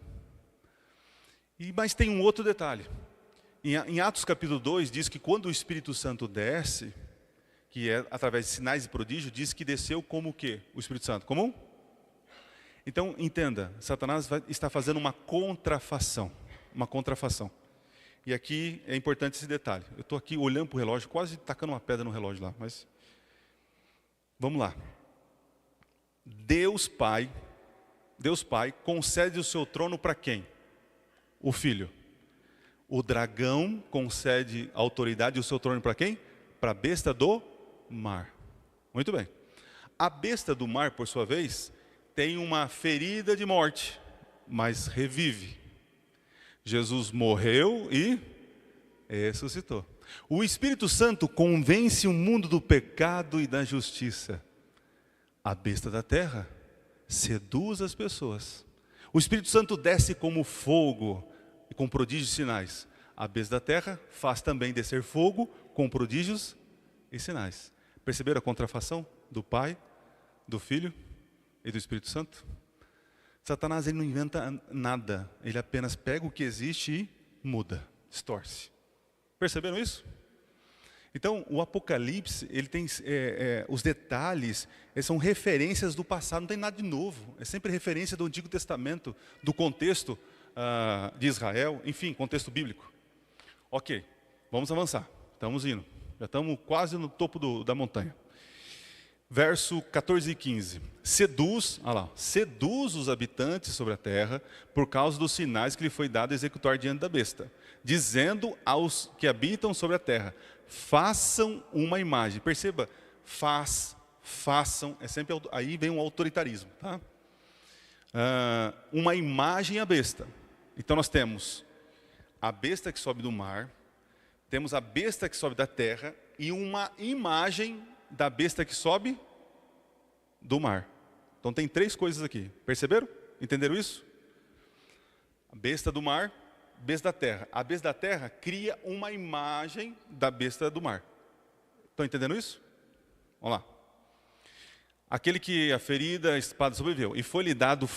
Mas tem um outro detalhe. Em Atos capítulo 2, diz que quando o Espírito Santo desce, que é através de sinais e prodígios, diz que desceu como o quê? O Espírito Santo? Como? Então, entenda, Satanás está fazendo uma contrafação. Uma contrafação. E aqui é importante esse detalhe. Eu estou aqui olhando para o relógio, quase tacando uma pedra no relógio lá, mas vamos lá. Deus Pai concede o seu trono para quem? O Filho. O dragão concede a autoridade e o seu trono para quem? Para a besta do mar. Muito bem. A besta do mar, por sua vez, tem uma ferida de morte, mas revive. Jesus morreu e ressuscitou. O Espírito Santo convence o mundo do pecado e da justiça. A besta da terra seduz as pessoas. O Espírito Santo desce como fogo e com prodígios e sinais. A besta da terra faz também descer fogo com prodígios e sinais. Perceberam a contrafação do Pai, do Filho e do Espírito Santo? Satanás, ele não inventa nada. Ele apenas pega o que existe e muda, distorce. Perceberam isso? Então, o Apocalipse, ele tem os detalhes, são referências do passado, não tem nada de novo. É sempre referência do Antigo Testamento, do contexto de Israel, enfim, contexto bíblico. Ok, vamos avançar. Estamos indo. Já estamos quase no topo da montanha. Verso 14 e 15. Seduz os habitantes sobre a terra por causa dos sinais que lhe foi dado a executar diante da besta, dizendo aos que habitam sobre a terra: façam uma imagem. Perceba, façam, é sempre, aí vem um autoritarismo, tá? Uma imagem à besta. Então nós temos a besta que sobe do mar, temos a besta que sobe da terra e uma imagem da besta que sobe do mar. Então tem 3 coisas aqui. Perceberam? Entenderam isso? A besta do mar, besta da terra. A besta da terra cria uma imagem da besta do mar. Estão entendendo isso? Vamos lá. Aquele que a ferida, a espada sobreviveu. E foi-lhe dado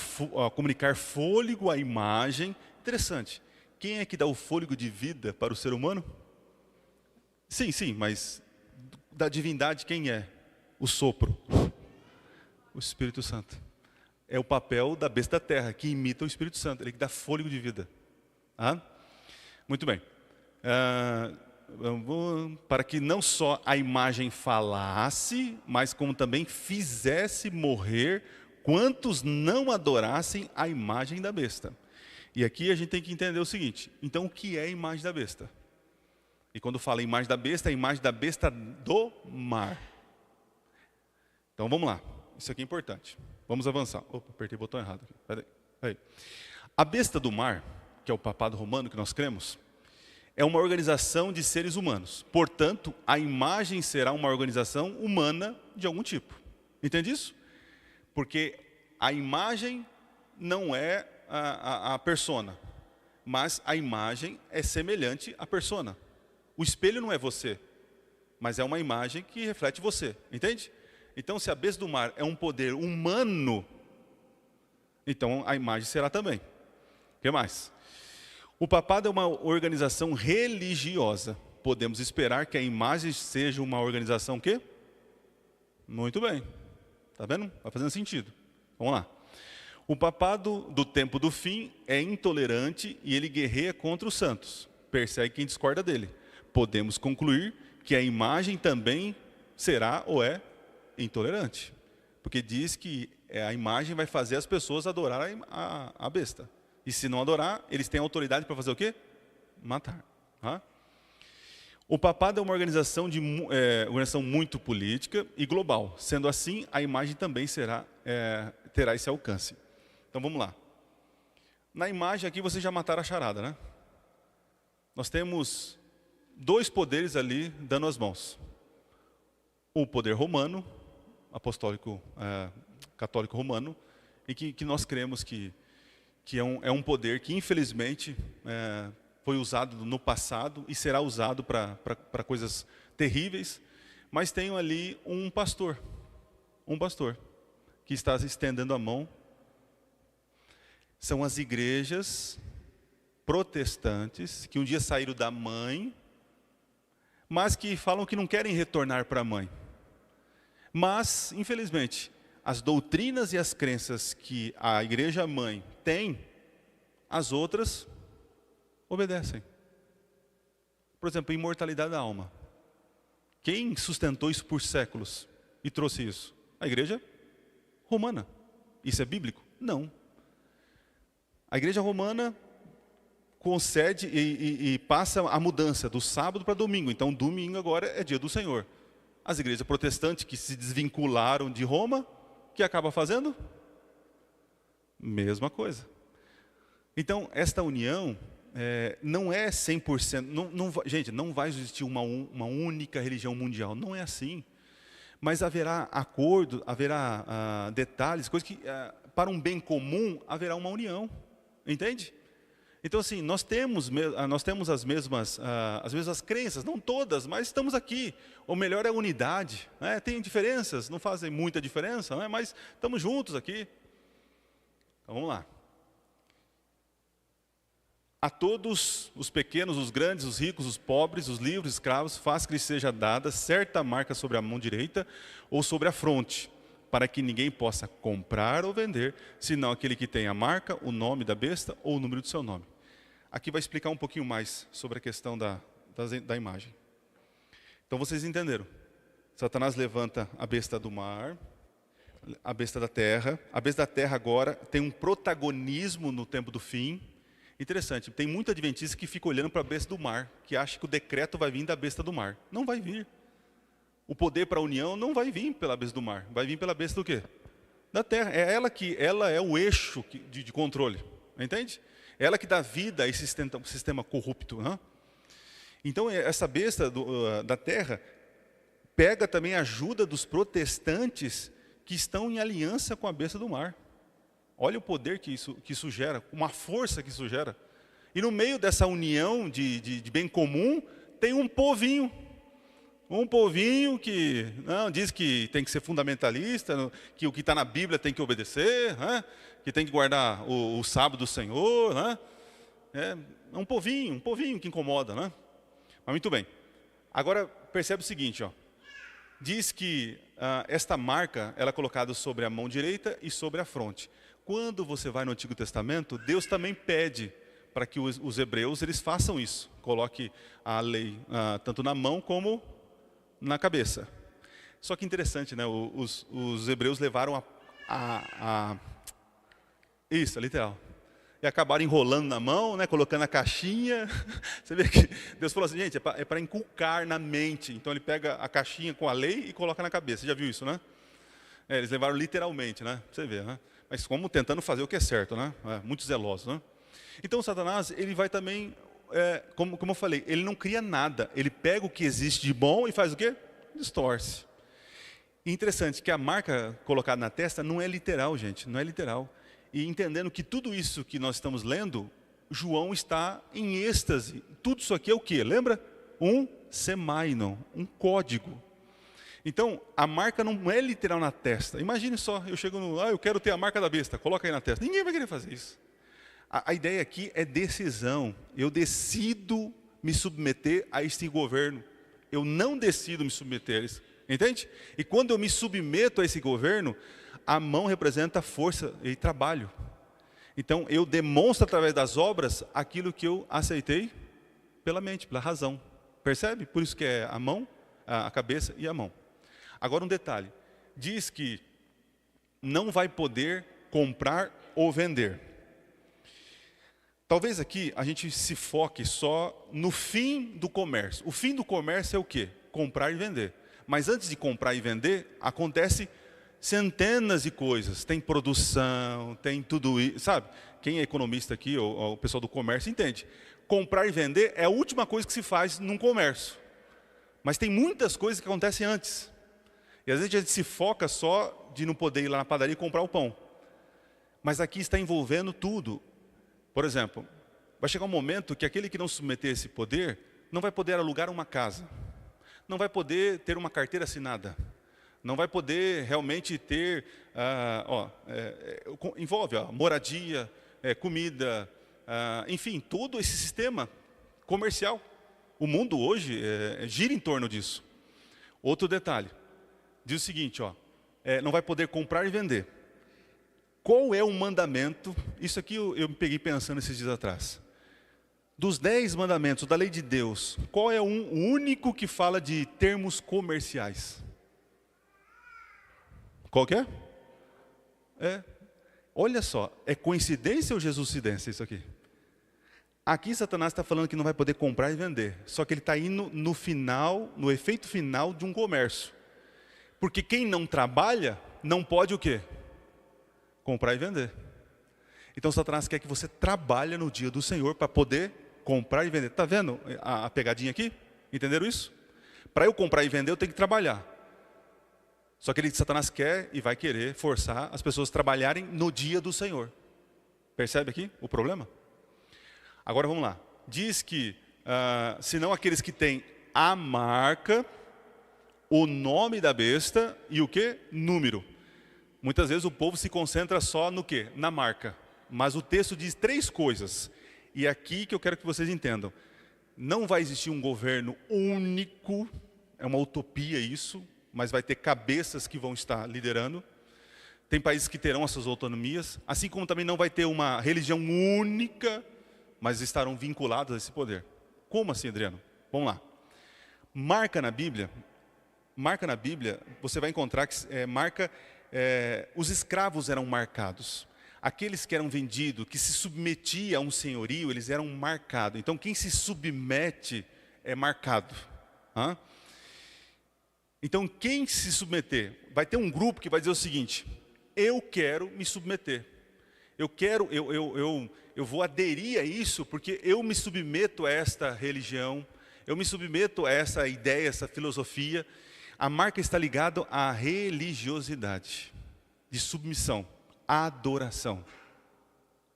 a comunicar fôlego à imagem. Interessante. Quem é que dá o fôlego de vida para o ser humano? Sim, mas da divindade quem é? O sopro. O Espírito Santo. É o papel da besta da terra, que imita o Espírito Santo. Ele que dá fôlego de vida. Muito bem. Para que não só a imagem falasse, mas como também fizesse morrer quantos não adorassem a imagem da besta. E aqui a gente tem que entender o seguinte: então o que é a imagem da besta? E quando fala imagem da besta, é a imagem da besta do mar. Então vamos lá, isso aqui é importante. Vamos avançar. Opa, apertei o botão errado aqui. Peraí. A besta do mar, que é o papado romano que nós cremos, é uma organização de seres humanos. Portanto, a imagem será uma organização humana de algum tipo. Entende isso? Porque a imagem não é a persona, mas a imagem é semelhante à persona. O espelho não é você, mas é uma imagem que reflete você. Entende? Então, se a besta do mar é um poder humano, então a imagem será também. O que mais? O papado é uma organização religiosa. Podemos esperar que a imagem seja uma organização o quê? Muito bem. Está vendo? Está fazendo sentido. Vamos lá. O papado do tempo do fim é intolerante e ele guerreia contra os santos. Persegue quem discorda dele. Podemos concluir que a imagem também será ou é intolerante. Porque diz que a imagem vai fazer as pessoas adorarem a besta. E se não adorar, eles têm autoridade para fazer o quê? Matar. Tá? O papado é uma organização muito política e global. Sendo assim, a imagem também terá esse alcance. Então vamos lá. Na imagem aqui vocês já mataram a charada, né? Nós temos dois poderes ali dando as mãos. O poder romano, apostólico, católico romano, e que nós cremos que é um poder que infelizmente foi usado no passado e será usado para coisas terríveis, mas tem ali um pastor que está estendendo a mão. São as igrejas protestantes que um dia saíram da mãe, mas que falam que não querem retornar para a mãe. Mas, infelizmente, as doutrinas e as crenças que a igreja mãe tem, as outras obedecem. Por exemplo, a imortalidade da alma. Quem sustentou isso por séculos e trouxe isso? A igreja romana. Isso é bíblico? Não. A igreja romana concede e passa a mudança do sábado para domingo. Então, domingo agora é dia do Senhor. As igrejas protestantes que se desvincularam de Roma, o que acaba fazendo? Mesma coisa. Então, esta união não é 100%. Gente, não vai existir uma única religião mundial. Não é assim. Mas haverá acordo, haverá detalhes, coisas que, para um bem comum, haverá uma união. Entende? Então, assim, nós temos as mesmas crenças, não todas, mas estamos aqui. O melhor é a unidade. Né? Tem diferenças, não fazem muita diferença, né? Mas estamos juntos aqui. Então, vamos lá. A todos, os pequenos, os grandes, os ricos, os pobres, os livres, os escravos, faz que lhes seja dada certa marca sobre a mão direita ou sobre a fronte, para que ninguém possa comprar ou vender, senão aquele que tem a marca, o nome da besta ou o número do seu nome. Aqui vai explicar um pouquinho mais sobre a questão da imagem. Então vocês entenderam. Satanás levanta a besta do mar, a besta da terra. A besta da terra agora tem um protagonismo no tempo do fim. Interessante, tem muito adventista que fica olhando para a besta do mar, que acha que o decreto vai vir da besta do mar. Não vai vir. O poder para a união não vai vir pela besta do mar, vai vir pela besta do quê? Da terra. Ela é o eixo de controle, entende? Ela que dá vida a esse sistema corrupto. Né? Então, essa besta da terra pega também a ajuda dos protestantes que estão em aliança com a besta do mar. Olha o poder que isso gera, uma força que isso gera. E no meio dessa união de bem comum, tem um povinho. Um povinho que diz que tem que ser fundamentalista, que o que está na Bíblia tem que obedecer, né? Que tem que guardar o sábado do Senhor. Né? É um povinho que incomoda. Né? Mas muito bem. Agora percebe o seguinte, ó. Diz que esta marca ela é colocada sobre a mão direita e sobre a fronte. Quando você vai no Antigo Testamento, Deus também pede para que os hebreus eles façam isso. Coloque a lei tanto na mão como na cabeça. Só que interessante, né? Os hebreus levaram isso, é literal. E acabaram enrolando na mão, né? Colocando a caixinha. Você vê que Deus falou assim, gente, é para inculcar na mente. Então ele pega a caixinha com a lei e coloca na cabeça. Você já viu isso, né? Eles levaram literalmente, né? Pra você ver, né? Mas como tentando fazer o que é certo, né? Muito zeloso, né? Então Satanás, ele vai também, como eu falei, ele não cria nada. Ele pega o que existe de bom e faz o quê? Distorce. E interessante que a marca colocada na testa não é literal, gente. Não é literal. E entendendo que tudo isso que nós estamos lendo, João está em êxtase. Tudo isso aqui é o quê? Lembra? Um semainon, um código. Então, a marca não é literal na testa. Imagine só, eu chego eu quero ter a marca da besta, coloca aí na testa. Ninguém vai querer fazer isso. A ideia aqui é decisão. Eu decido me submeter a este governo. Eu não decido me submeter a isso. Entende? E quando eu me submeto a esse governo, a mão representa força e trabalho. Então, eu demonstro através das obras aquilo que eu aceitei pela mente, pela razão. Percebe? Por isso que é a mão, a cabeça e a mão. Agora um detalhe. Diz que não vai poder comprar ou vender. Talvez aqui a gente se foque só no fim do comércio. O fim do comércio é o quê? Comprar e vender. Mas antes de comprar e vender, acontece centenas de coisas. Tem produção, tem tudo isso, sabe? Quem é economista aqui, ou o pessoal do comércio, entende. Comprar e vender é a última coisa que se faz num comércio. Mas tem muitas coisas que acontecem antes. E às vezes a gente se foca só de não poder ir lá na padaria e comprar o pão. Mas aqui está envolvendo tudo. Por exemplo, vai chegar um momento que aquele que não submeter esse poder, não vai poder alugar uma casa. Não vai poder ter uma carteira assinada. Não vai poder realmente ter, envolve moradia, comida, enfim, todo esse sistema comercial. O mundo hoje gira em torno disso. Outro detalhe, diz o seguinte, não vai poder comprar e vender. Qual é o mandamento? Isso aqui eu me peguei pensando esses dias atrás. Dos 10 mandamentos da lei de Deus, qual é o único que fala de termos comerciais? Qual que é? Olha só, é coincidência ou jesuscidência isso aqui? Aqui Satanás está falando que não vai poder comprar e vender. Só que ele está indo no final, no efeito final de um comércio. Porque quem não trabalha, não pode o quê? Comprar e vender. Então Satanás quer que você trabalhe no dia do Senhor para poder comprar e vender. Está vendo a pegadinha aqui? Entenderam isso? Para eu comprar e vender, eu tenho que trabalhar. Só que Satanás quer e vai querer forçar as pessoas a trabalharem no dia do Senhor. Percebe aqui o problema? Agora vamos lá. Diz que, senão aqueles que têm a marca, o nome da besta e o quê? Número. Muitas vezes o povo se concentra só no quê? Na marca. Mas o texto diz 3 coisas. E é aqui que eu quero que vocês entendam. Não vai existir um governo único, é uma utopia isso, mas vai ter cabeças que vão estar liderando. Tem países que terão as suas autonomias, assim como também não vai ter uma religião única, mas estarão vinculados a esse poder. Como assim, Adriano? Vamos lá. Marca na Bíblia, você vai encontrar que os escravos eram marcados. Aqueles que eram vendidos, que se submetiam a um senhorio, eles eram marcados. Então, quem se submete é marcado. Então, quem se submeter? Vai ter um grupo que vai dizer o seguinte: eu quero me submeter. Eu vou aderir a isso porque eu me submeto a esta religião, eu me submeto a essa ideia, essa filosofia. A marca está ligada à religiosidade, de submissão. Adoração,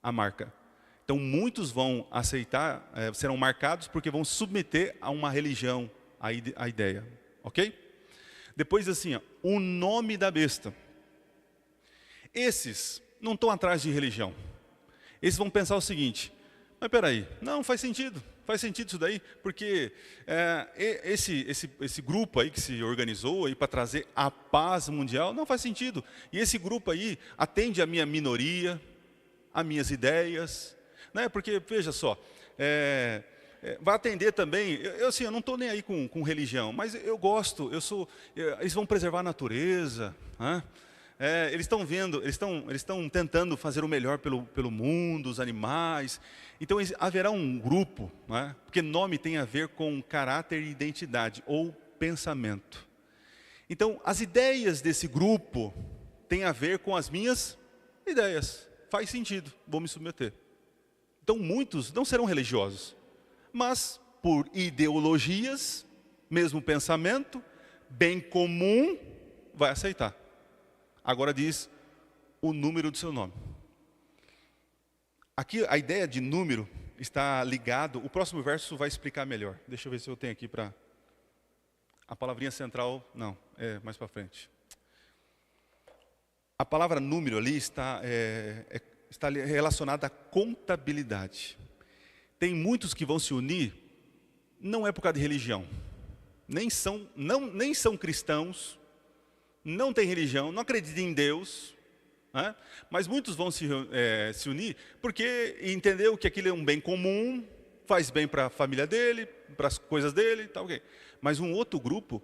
a marca. Então muitos vão aceitar, serão marcados porque vão submeter a uma religião, a ideia, ok? Depois assim, o nome da besta. Esses não estão atrás de religião. Esses vão pensar o seguinte: mas peraí, não faz sentido isso daí, porque esse grupo aí que se organizou aí para trazer a paz mundial, não faz sentido. E esse grupo aí atende a minha minoria, as minhas ideias, né? Porque, veja só, vai atender também, eu não estou nem aí com religião, mas eu gosto, eles vão preservar a natureza, né? Eles estão vendo, eles estão tentando fazer o melhor pelo mundo, os animais. Então haverá um grupo, né? Porque nome tem a ver com caráter e identidade, ou pensamento. Então as ideias desse grupo têm a ver com as minhas ideias. Faz sentido, vou me submeter. Então muitos não serão religiosos, mas por ideologias, mesmo pensamento, bem comum, vai aceitar. Agora diz o número do seu nome. Aqui a ideia de número está ligado, o próximo verso vai explicar melhor. Deixa eu ver se eu tenho aqui para... A palavrinha central, não, é mais para frente. A palavra número ali está relacionada à contabilidade. Tem muitos que vão se unir, não é por causa de religião. Nem são cristãos, não tem religião, não acreditam em Deus, né? Mas muitos vão se unir porque entendeu que aquilo é um bem comum, faz bem para a família dele, para as coisas dele, tá ok. Mas um outro grupo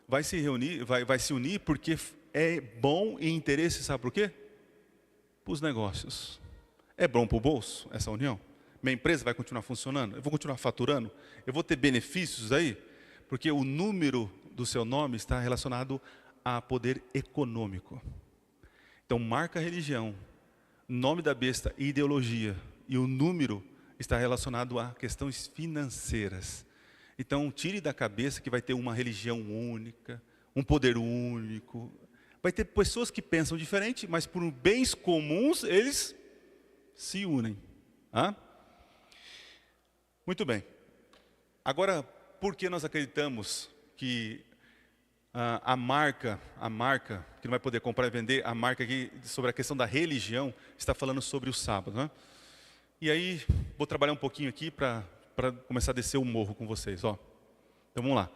vai se reunir, vai se unir porque é bom e interesse, sabe por quê? Para os negócios. É bom para o bolso essa união? Minha empresa vai continuar funcionando? Eu vou continuar faturando? Eu vou ter benefícios aí? Porque o número do seu nome está relacionado a poder econômico. Então, marca religião, nome da besta, ideologia, e o número está relacionado a questões financeiras. Então, tire da cabeça que vai ter uma religião única, um poder único. Vai ter pessoas que pensam diferente, mas por bens comuns eles se unem. Ah? Muito bem. Agora, por que nós acreditamos que a marca, que não vai poder comprar e vender, a marca aqui sobre a questão da religião, está falando sobre o sábado, né? E aí, vou trabalhar um pouquinho aqui para começar a descer o morro com vocês, ó. Então vamos lá.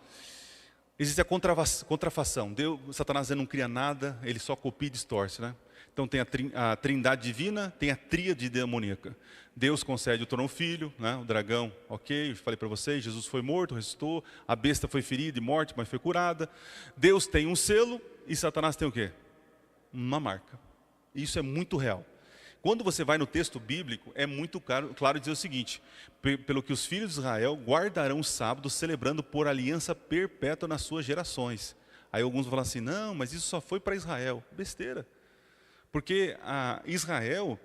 Existe a contrafação. Satanás não cria nada, ele só copia e distorce, né? Então tem a trindade divina, tem a tríade demoníaca. Deus concede o trono ao filho, né? O dragão, ok, eu falei para vocês, Jesus foi morto, ressuscitou, a besta foi ferida e morte, mas foi curada. Deus tem um selo e Satanás tem o quê? Uma marca. Isso é muito real. Quando você vai no texto bíblico, é muito claro dizer o seguinte: pelo que os filhos de Israel guardarão o sábado, celebrando por aliança perpétua nas suas gerações. Aí alguns vão falar assim, não, mas isso só foi para Israel. Besteira. Porque Israel,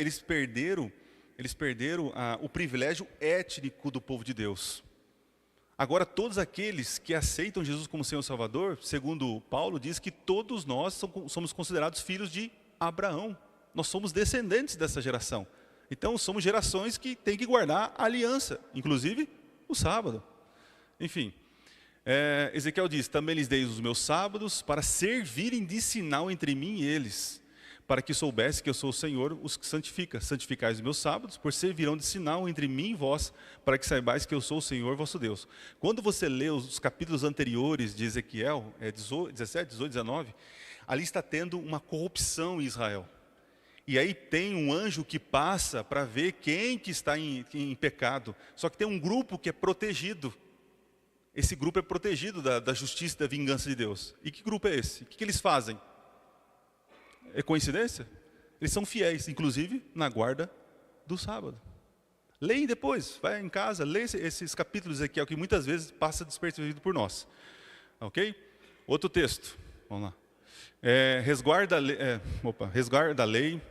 eles perderam o privilégio étnico do povo de Deus. Agora, todos aqueles que aceitam Jesus como Senhor e Salvador, segundo Paulo, diz que todos nós somos considerados filhos de Abraão. Nós somos descendentes dessa geração. Então, somos gerações que têm que guardar a aliança, inclusive o sábado. Enfim, Ezequiel diz, também lhes dei os meus sábados para servirem de sinal entre mim e eles, para que soubesse que eu sou o Senhor, os que santifica. Santificai os meus sábados, por servirão de sinal entre mim e vós, para que saibais que eu sou o Senhor vosso Deus. Quando você lê os capítulos anteriores de Ezequiel, 17, 18, 19, ali está tendo uma corrupção em Israel. E aí tem um anjo que passa para ver quem que está em pecado. Só que tem um grupo que é protegido. Esse grupo é protegido da justiça e da vingança de Deus. E que grupo é esse? O que eles fazem? É coincidência? Eles são fiéis, inclusive na guarda do sábado. Leem depois, vai em casa, lê esses capítulos aqui, que muitas vezes passa despercebido por nós. Ok? Outro texto, vamos lá. Resguarda a lei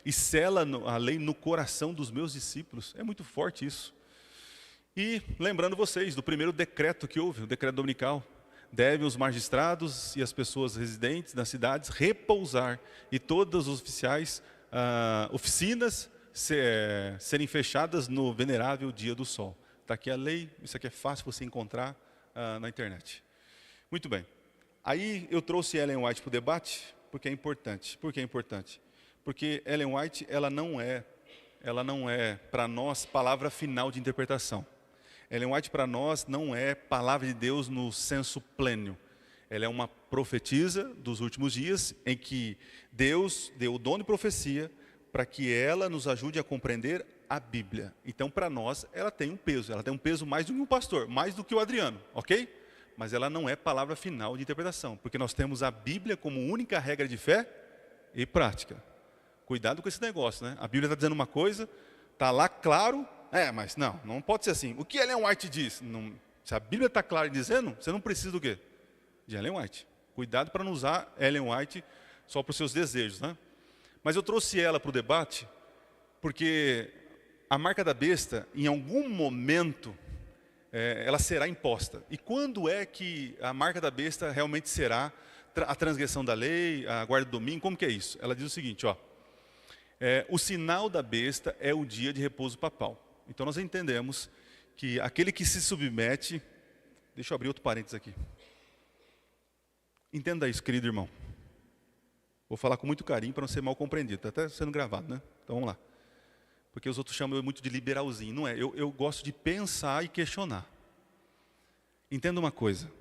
e sela a lei no coração dos meus discípulos. É muito forte isso. E lembrando vocês do primeiro decreto que houve, o decreto dominical. Devem os magistrados e as pessoas residentes nas cidades repousar e todas os oficinas serem fechadas no venerável dia do sol. Está aqui a lei, isso aqui é fácil você encontrar na internet. Muito bem. Aí eu trouxe Ellen White para o debate, porque é importante. Por que é importante? Porque Ellen White, ela não é para nós palavra final de interpretação. Ellen White para nós não é palavra de Deus no senso pleno. Ela é uma profetisa dos últimos dias, em que Deus deu o dom de profecia para que ela nos ajude a compreender a Bíblia. Então, para nós, ela tem um peso mais do que um pastor, mais do que o Adriano, ok? Mas ela não é palavra final de interpretação, porque nós temos a Bíblia como única regra de fé e prática. Cuidado com esse negócio, né? A Bíblia está dizendo uma coisa, está lá claro, mas não pode ser assim. O que Ellen White diz? Não, se a Bíblia está clara dizendo, você não precisa do quê? De Ellen White. Cuidado para não usar Ellen White só para os seus desejos, né? Mas eu trouxe ela para o debate, porque a marca da besta, em algum momento, ela será imposta. E quando é que a marca da besta realmente será a transgressão da lei, a guarda do domingo? Como que é isso? Ela diz o seguinte, ó. O sinal da besta é o dia de repouso papal. Então nós entendemos que aquele que se submete... Deixa eu abrir outro parênteses aqui. Entenda isso, querido irmão. Vou falar com muito carinho para não ser mal compreendido. Está até sendo gravado, né? Então vamos lá. Porque os outros chamam eu muito de liberalzinho. Não é, eu gosto de pensar e questionar. Entenda uma coisa.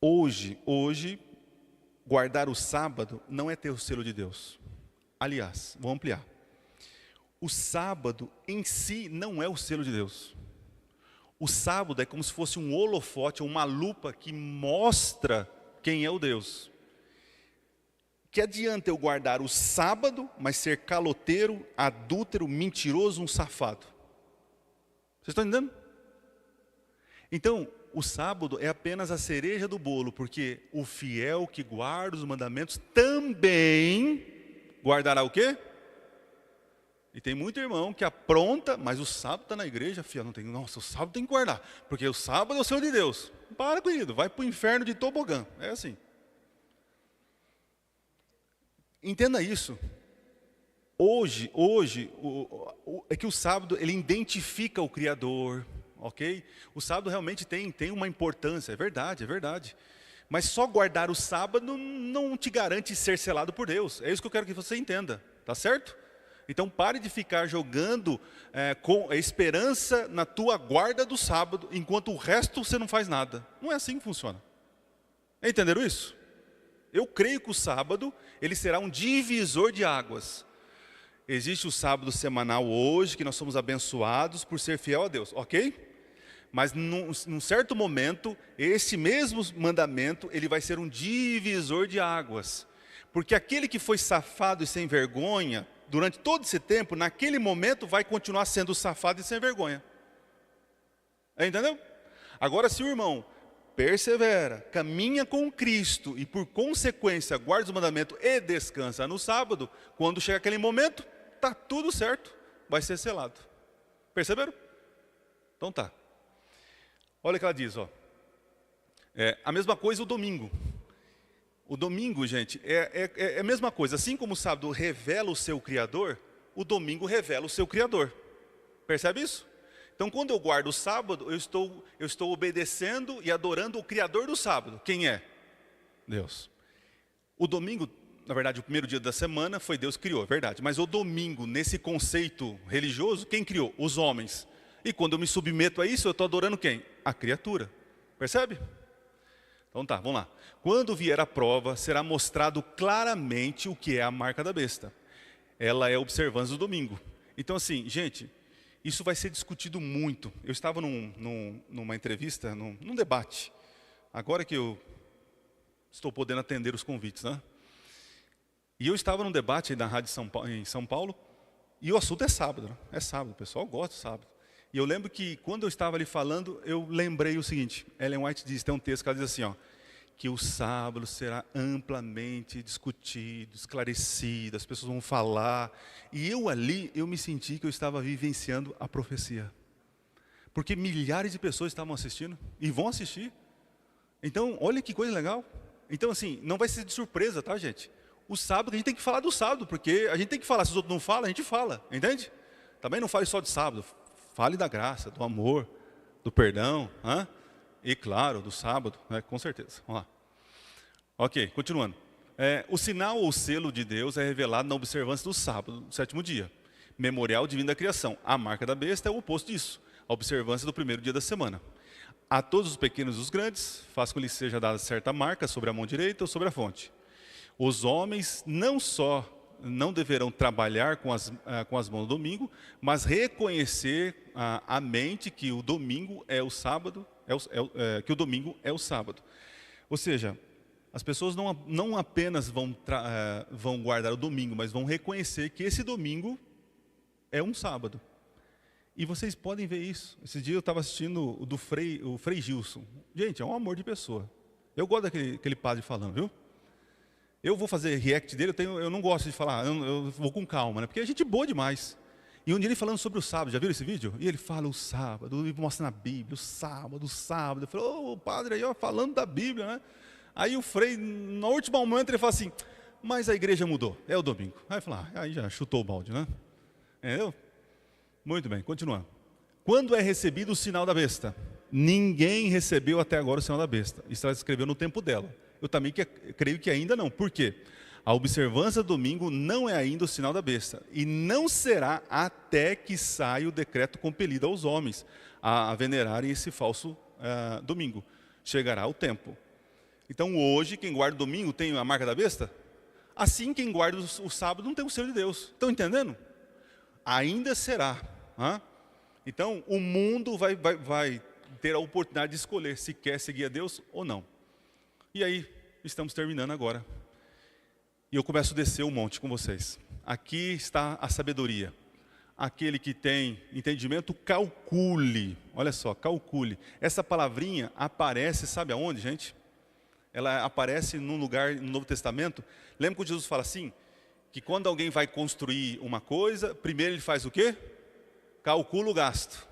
Hoje, guardar o sábado não é ter o selo de Deus. Aliás, vou ampliar. O sábado em si não é o selo de Deus. O sábado é como se fosse um holofote, uma lupa que mostra quem é o Deus. Que adianta eu guardar o sábado, mas ser caloteiro, adúltero, mentiroso, um safado? Vocês estão entendendo? Então, o sábado é apenas a cereja do bolo, porque o fiel que guarda os mandamentos também guardará o quê? E tem muito irmão que apronta, mas o sábado está na igreja, fiel, não tem, nossa, o sábado tem que guardar, porque o sábado é o Senhor de Deus. Para, querido, vai para o inferno de tobogã, é assim. Entenda isso. Hoje é que o sábado, ele identifica o Criador, ok? O sábado realmente tem uma importância, é verdade. Mas só guardar o sábado não te garante ser selado por Deus. É isso que eu quero que você entenda, tá certo? Então pare de ficar jogando com a esperança na tua guarda do sábado, enquanto o resto você não faz nada. Não é assim que funciona. Entenderam isso? Eu creio que o sábado, ele será um divisor de águas. Existe o sábado semanal hoje, que nós somos abençoados por ser fiel a Deus, ok? Mas num certo momento, esse mesmo mandamento, ele vai ser um divisor de águas. Porque aquele que foi safado e sem vergonha, durante todo esse tempo, naquele momento, vai continuar sendo safado e sem vergonha. Entendeu? Agora, se o irmão persevera, caminha com Cristo e por consequência guarda os mandamentos e descansa no sábado, quando chega aquele momento, está tudo certo, vai ser selado. Perceberam? Então tá. Olha o que ela diz, ó. A mesma coisa o domingo. O domingo, gente, é a mesma coisa. Assim como o sábado revela o seu Criador, o domingo revela o seu Criador. Percebe isso? Então, quando eu guardo o sábado, eu estou obedecendo e adorando o Criador do sábado. Quem é? Deus. O domingo, na verdade, o primeiro dia da semana foi Deus que criou, é verdade. Mas o domingo, nesse conceito religioso, quem criou? Os homens. E quando eu me submeto a isso, eu estou adorando quem? A criatura. Percebe? Então tá, vamos lá. Quando vier a prova, será mostrado claramente o que é a marca da besta. Ela é a observância do domingo. Então assim, gente, isso vai ser discutido muito. Eu estava numa entrevista, num debate. Agora que eu estou podendo atender os convites, né? E eu estava num debate na Rádio em São Paulo, e o assunto é sábado, né? É sábado, o pessoal gosta de sábado. E eu lembro que quando eu estava ali falando, eu lembrei o seguinte, Ellen White diz, tem um texto que ela diz assim, ó, que o sábado será amplamente discutido, esclarecido, as pessoas vão falar. E eu me senti que eu estava vivenciando a profecia. Porque milhares de pessoas estavam assistindo e vão assistir. Então, olha que coisa legal. Então, assim, não vai ser de surpresa, tá, gente? O sábado, a gente tem que falar do sábado, porque a gente tem que falar. Se os outros não falam, a gente fala, entende? Também não fale só de sábado. Fale da graça, do amor, do perdão, hein? E claro, do sábado, né? Com certeza. Vamos lá. Ok, continuando. O sinal ou selo de Deus é revelado na observância do sábado, do sétimo dia. Memorial divino da criação. A marca da besta é o oposto disso. A observância do primeiro dia da semana. A todos os pequenos e os grandes, faz com que lhes seja dada certa marca sobre a mão direita ou sobre a fronte. Os homens não deverão trabalhar com as mãos no domingo, mas reconhecer a mente que o domingo é o sábado, que o domingo é o sábado. Ou seja, as pessoas não apenas vão guardar o domingo, mas vão reconhecer que esse domingo é um sábado. E vocês podem ver isso. Esse dia eu estava assistindo o Frei Gilson. Gente, é um amor de pessoa. Eu gosto daquele padre falando, viu? Eu vou fazer react dele, eu não gosto de falar, eu vou com calma, né? Porque é gente boa demais. E um dia ele falando sobre o sábado, já viram esse vídeo? E ele fala o sábado, e mostra na Bíblia, o sábado. Eu falei, o padre aí, ó, falando da Bíblia, né? Aí o Frei, no último momento, ele fala assim, mas a igreja mudou, é o domingo. Aí eu falo, aí já chutou o balde, né? Entendeu? Muito bem, continuando. Quando é recebido o sinal da besta? Ninguém recebeu até agora o sinal da besta. Isso ela escreveu no tempo dela. Eu também creio que ainda não. Por quê? A observância do domingo não é ainda o sinal da besta. E não será até que saia o decreto compelido aos homens a venerarem esse falso domingo. Chegará o tempo. Então hoje, quem guarda o domingo tem a marca da besta? Assim, quem guarda o sábado não tem o selo de Deus. Estão entendendo? Ainda será. Então, o mundo vai ter a oportunidade de escolher se quer seguir a Deus ou não. E aí, estamos terminando agora. E eu começo a descer o monte com vocês. Aqui está a sabedoria. Aquele que tem entendimento, calcule. Olha só, calcule. Essa palavrinha aparece, sabe aonde, gente? Ela aparece num lugar no Novo Testamento. Lembra quando Jesus fala assim? Que quando alguém vai construir uma coisa, primeiro ele faz o quê? Calcula o gasto.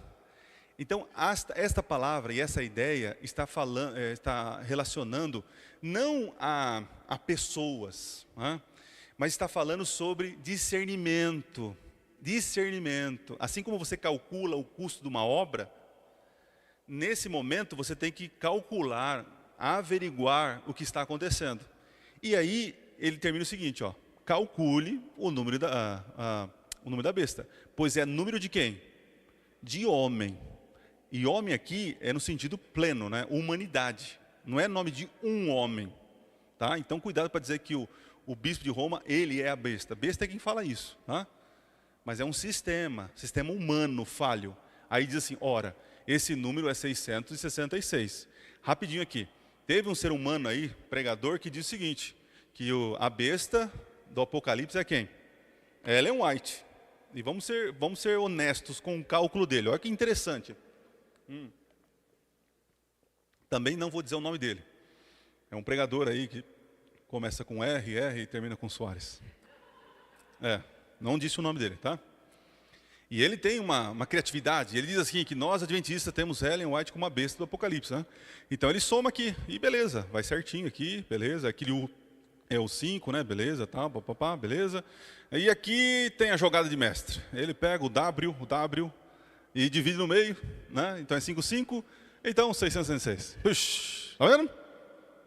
Então, esta palavra e essa ideia está relacionando não a pessoas, mas está falando sobre discernimento. Discernimento. Assim como você calcula o custo de uma obra, nesse momento você tem que calcular, averiguar o que está acontecendo. E aí ele termina o seguinte, calcule o número da besta, pois é número de quem? De homem. E homem aqui é no sentido pleno, né? Humanidade. Não é nome de um homem, tá? Então cuidado para dizer que o bispo de Roma, ele é a besta. Besta é quem fala isso, tá? Mas é um sistema humano falho. Aí diz assim, ora, esse número é 666. Rapidinho aqui. Teve um ser humano aí, pregador, que diz o seguinte, que a besta do Apocalipse é quem? Ellen White. E vamos ser honestos com o cálculo dele. Olha que interessante. Também não vou dizer o nome dele. É um pregador aí que começa com R e termina com Soares. Não disse o nome dele, tá? E ele tem uma criatividade. Ele diz assim, que nós adventistas temos Ellen White como a besta do Apocalipse, né? Então ele soma aqui, e beleza, vai certinho aqui, beleza. Aquele é o 5, né? Beleza, tá, papapá, beleza. E aqui tem a jogada de mestre. Ele pega o W, e divide no meio, né? Então é 5, 5, então 666. Puxa, tá vendo?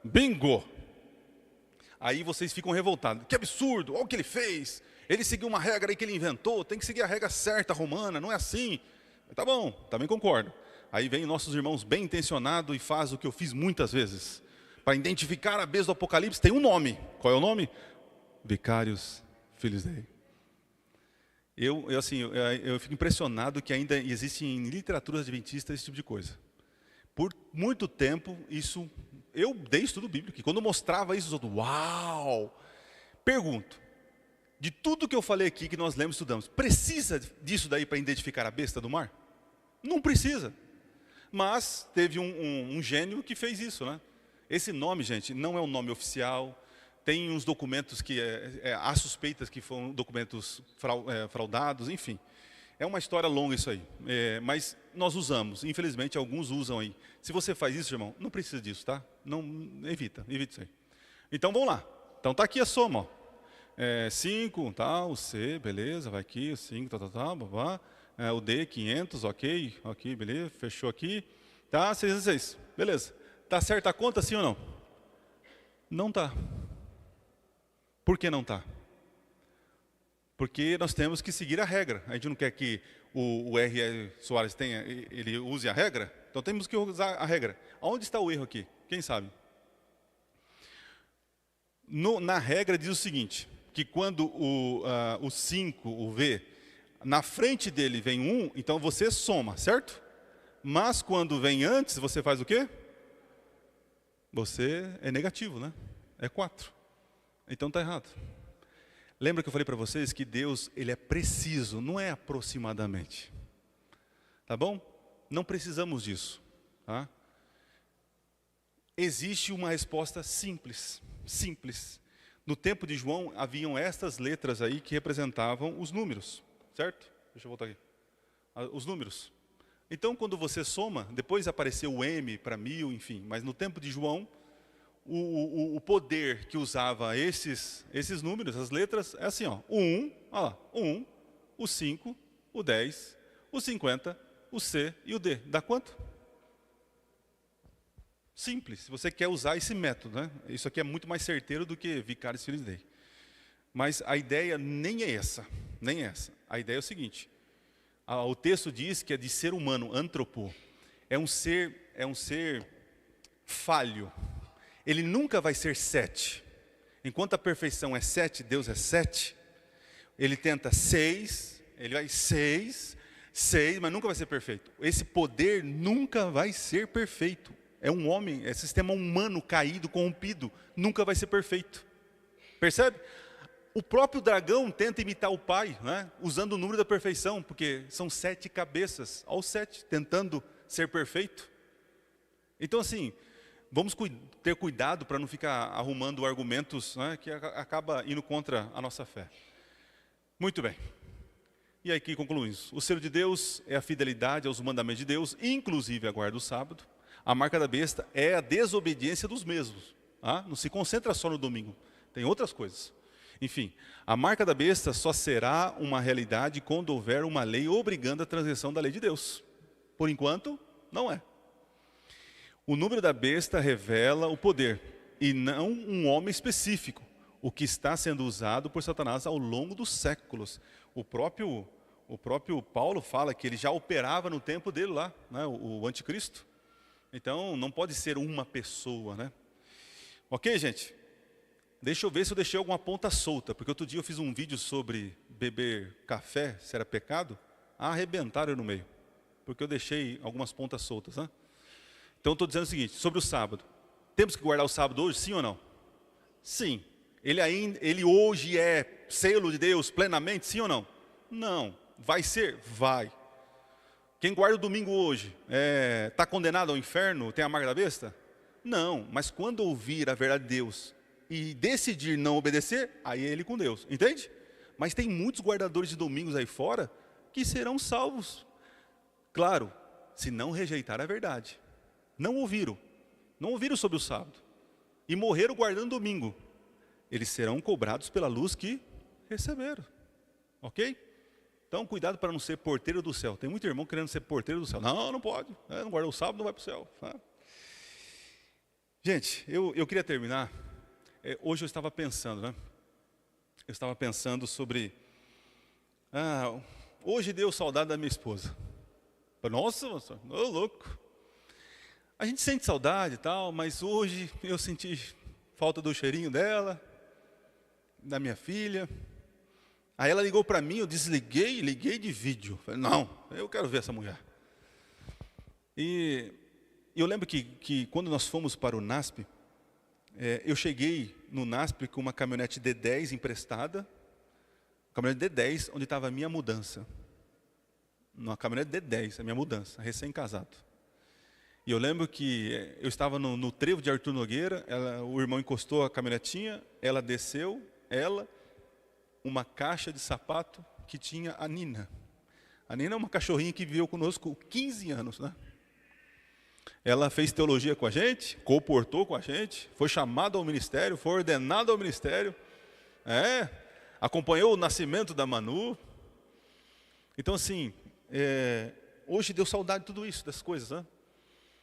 Bingo! Aí vocês ficam revoltados. Que absurdo, olha o que ele fez. Ele seguiu uma regra aí que ele inventou, tem que seguir a regra certa romana, não é assim. Tá bom, também concordo. Aí vem nossos irmãos bem intencionados e faz o que eu fiz muitas vezes. Para identificar a besta do Apocalipse, tem um nome. Qual é o nome? Vicários Filhos dele. Eu fico impressionado que ainda existe em literatura adventista esse tipo de coisa. Por muito tempo, eu dei estudo bíblico, e quando eu mostrava isso, os outros, uau! Pergunto, de tudo que eu falei aqui, que nós lemos e estudamos, precisa disso daí para identificar a besta do mar? Não precisa. Mas teve um gênio que fez isso, né? Esse nome, gente, não é um nome oficial. Tem uns documentos que há suspeitas que foram documentos fraudados, enfim. É uma história longa isso aí. Mas nós usamos, infelizmente alguns usam aí. Se você faz isso, irmão, não precisa disso, tá? Não, evita isso aí. Então vamos lá. Então tá aqui a soma, ó. 5, tá, o C, beleza, vai aqui, o 5, babá. O D, 500, ok, beleza, fechou aqui. Tá, 606, beleza. Tá certa a conta, sim ou não? Não tá. Por que não tá? Porque nós temos que seguir a regra. A gente não quer que o R. Soares ele use a regra, então temos que usar a regra. Onde está o erro aqui? Quem sabe? Na regra diz o seguinte, que quando o 5, o V, na frente dele vem 1, então você soma, certo? Mas quando vem antes, você faz o quê? Você é negativo, né? É 4. Então está errado. Lembra que eu falei para vocês que Deus, ele é preciso, não é aproximadamente. Tá bom? Não precisamos disso. Tá? Existe uma resposta simples. Simples. No tempo de João, haviam estas letras aí que representavam os números. Certo? Deixa eu voltar aqui. Os números. Então, quando você soma, depois apareceu o M para 1000, enfim. Mas no tempo de João, o poder que usava esses números, as letras, é assim, ó. O 1, olha lá, o 1, o 5, o 10, o 50, o C e o D. Dá quanto? Simples, se você quer usar esse método, né? Isso aqui é muito mais certeiro do que Vicários Filhos dele. Mas a ideia nem é essa, nem é essa. A ideia é o seguinte, o texto diz que é de ser humano, antropo, é um ser falho. ele nunca vai ser 7. Enquanto a perfeição é 7, Deus é 7, ele tenta 6, ele vai 6, mas nunca vai ser perfeito. Esse poder nunca vai ser perfeito. É um homem, é sistema humano caído, corrompido, nunca vai ser perfeito. Percebe? O próprio dragão tenta imitar o pai, né? Usando o número da perfeição, porque são 7 cabeças, ao 7, tentando ser perfeito. Então assim, vamos ter cuidado para não ficar arrumando argumentos, né, que acaba indo contra a nossa fé. Muito bem. E aqui concluímos. O selo de Deus é a fidelidade aos mandamentos de Deus, inclusive a guarda do sábado. A marca da besta é a desobediência dos mesmos. Tá? Não se concentra só no domingo. Tem outras coisas. Enfim, a marca da besta só será uma realidade quando houver uma lei obrigando a transgressão da lei de Deus. Por enquanto, não é. O número da besta revela o poder, e não um homem específico, o que está sendo usado por Satanás ao longo dos séculos. O próprio Paulo fala que ele já operava no tempo dele lá, né, o anticristo. Então, não pode ser uma pessoa, né? Ok, gente? Deixa eu ver se eu deixei alguma ponta solta, porque outro dia eu fiz um vídeo sobre beber café, se era pecado. Arrebentaram no meio, porque eu deixei algumas pontas soltas, né? Então, estou dizendo o seguinte, sobre o sábado. Temos que guardar o sábado hoje, sim ou não? Sim. Ele hoje é selo de Deus plenamente, sim ou não? Não. Vai ser? Vai. Quem guarda o domingo hoje, está condenado ao inferno, tem a marca da besta? Não. Mas quando ouvir a verdade de Deus e decidir não obedecer, aí é ele com Deus. Entende? Mas tem muitos guardadores de domingos aí fora que serão salvos. Claro, se não rejeitar a verdade. Não ouviram sobre o sábado, e morreram guardando o domingo, eles serão cobrados pela luz que receberam, ok? Então cuidado para não ser porteiro do céu. Tem muito irmão querendo ser porteiro do céu. Não pode, não guardou o sábado, não vai para o céu. Gente, eu queria terminar, hoje eu estava pensando, né? Eu estava pensando sobre, hoje deu saudade da minha esposa. Nossa, ô louco. A gente sente saudade e tal, mas hoje eu senti falta do cheirinho dela, da minha filha. Aí ela ligou para mim, eu liguei de vídeo. Falei, não, eu quero ver essa mulher. E eu lembro que quando nós fomos para o NASP, eu cheguei no NASP com uma caminhonete D10 emprestada, caminhonete D10, onde estava a minha mudança. Uma caminhonete D10, a minha mudança, recém-casado. E eu lembro que eu estava no trevo de Arthur Nogueira, o irmão encostou a caminhonetinha, ela desceu, uma caixa de sapato que tinha a Nina. A Nina é uma cachorrinha que viveu conosco 15 anos, né? Ela fez teologia com a gente, comportou com a gente, foi chamada ao ministério, foi ordenada ao ministério, acompanhou o nascimento da Manu. Então assim, hoje deu saudade de tudo isso, dessas coisas, né?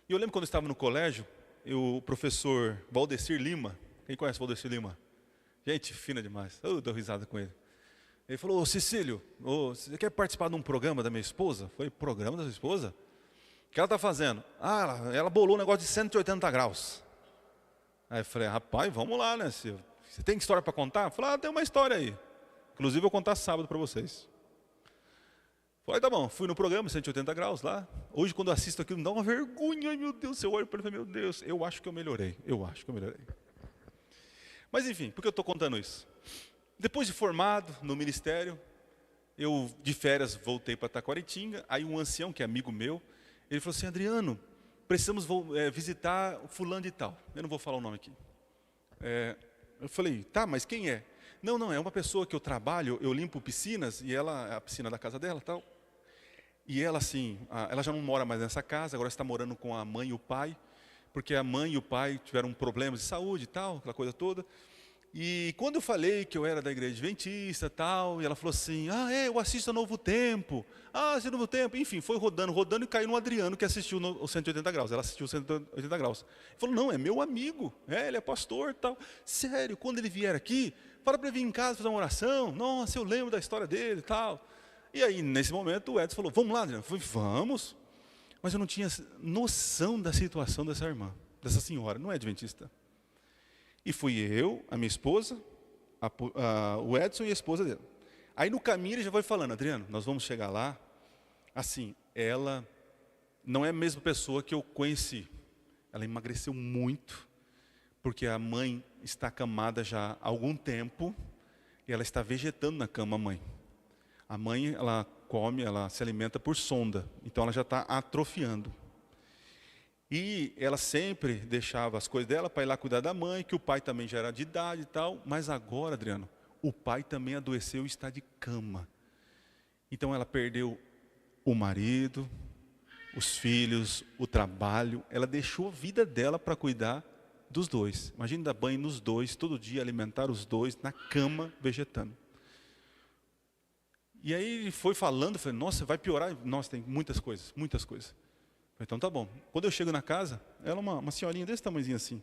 E eu lembro quando eu estava no colégio, o professor Valdecir Lima, quem conhece Valdecir Lima? Gente fina demais, eu dou risada com ele. Ele falou, ô Cecílio, você quer participar de um programa da minha esposa? Foi programa da sua esposa? O que ela está fazendo? Ela bolou um negócio de 180 graus. Aí eu falei, rapaz, vamos lá, né, Silvio? Você tem história para contar? Eu falei, tem uma história aí. Inclusive eu vou contar sábado para vocês. Falei, tá bom, fui no programa, 180 graus lá. Hoje, quando eu assisto aquilo, me dá uma vergonha. Ai, meu Deus, eu olho para ele e falo, meu Deus, eu acho que eu melhorei. Mas enfim, por que eu estou contando isso? Depois de formado no ministério, eu de férias voltei para Taquaritinga. Aí um ancião, que é amigo meu, ele falou assim, Adriano, precisamos visitar o fulano de tal. Eu não vou falar o nome aqui. Eu falei, tá, mas quem é? Não, é uma pessoa que eu trabalho, eu limpo piscinas, e ela, a piscina da casa dela, tal. E ela assim, ela já não mora mais nessa casa, agora está morando com a mãe e o pai, porque a mãe e o pai tiveram problemas de saúde e tal, aquela coisa toda. E quando eu falei que eu era da igreja adventista tal, e ela falou assim, eu assisto a Novo Tempo, assisto a Novo Tempo. Enfim, foi rodando e caiu no Adriano, que assistiu o 180 graus. Ela assistiu o 180 graus. Ele falou, não, é meu amigo, ele é pastor e tal. Sério, quando ele vier aqui, fala para ele vir em casa fazer uma oração. Nossa, eu lembro da história dele e tal. E aí, nesse momento, o Edson falou, vamos lá, Adriano. Eu falei, vamos. Mas eu não tinha noção da situação dessa irmã, dessa senhora, não é adventista. E fui eu, a minha esposa, o Edson e a esposa dele. Aí no caminho ele já foi falando, Adriano, nós vamos chegar lá. Assim, ela não é a mesma pessoa que eu conheci. Ela emagreceu muito, porque a mãe está acamada já há algum tempo, e ela está vegetando na cama, a mãe. A mãe, ela come, ela se alimenta por sonda, então ela já está atrofiando. E ela sempre deixava as coisas dela para ir lá cuidar da mãe, que o pai também já era de idade e tal. Mas agora, Adriano, o pai também adoeceu e está de cama. Então ela perdeu o marido, os filhos, o trabalho. Ela deixou a vida dela para cuidar dos dois. Imagina dar banho nos dois, todo dia alimentar os dois, na cama, vegetando. E aí ele foi falando, eu falei, nossa, vai piorar. Nossa, tem muitas coisas, muitas coisas. Então tá bom. Quando eu chego na casa, ela é uma senhorinha desse tamanhozinho assim.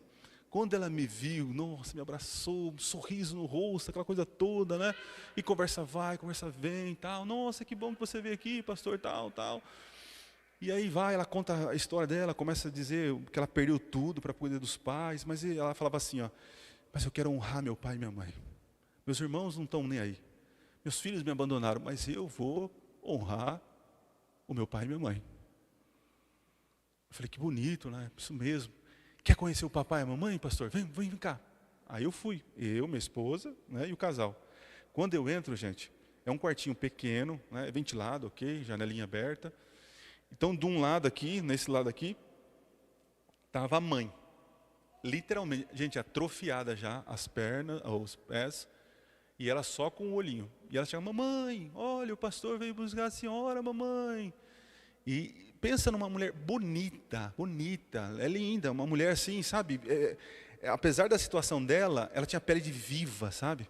Quando ela me viu, nossa, me abraçou, um sorriso no rosto, aquela coisa toda, né? E conversa vai, conversa vem, tal. Nossa, que bom que você veio aqui, pastor, tal, tal. E aí vai, ela conta a história dela, começa a dizer que ela perdeu tudo para cuidar dos pais, mas ela falava assim, ó, mas eu quero honrar meu pai e minha mãe. Meus irmãos não estão nem aí. Meus filhos me abandonaram, mas eu vou honrar o meu pai e minha mãe. Eu falei, que bonito, né? Isso mesmo. Quer conhecer o papai e a mamãe, pastor? Vem cá. Aí eu fui, eu, minha esposa, né, e o casal. Quando eu entro, gente, é um quartinho pequeno, né, ventilado, ok, janelinha aberta. Então, de um lado aqui, nesse lado aqui, estava a mãe. Literalmente, gente, atrofiada já, as pernas, os pés, e ela só com o olhinho. E ela chega, mamãe, olha, o pastor veio buscar a senhora, mamãe. E pensa numa mulher bonita, bonita, é linda, uma mulher assim, sabe? Apesar da situação dela, ela tinha pele de viva, sabe?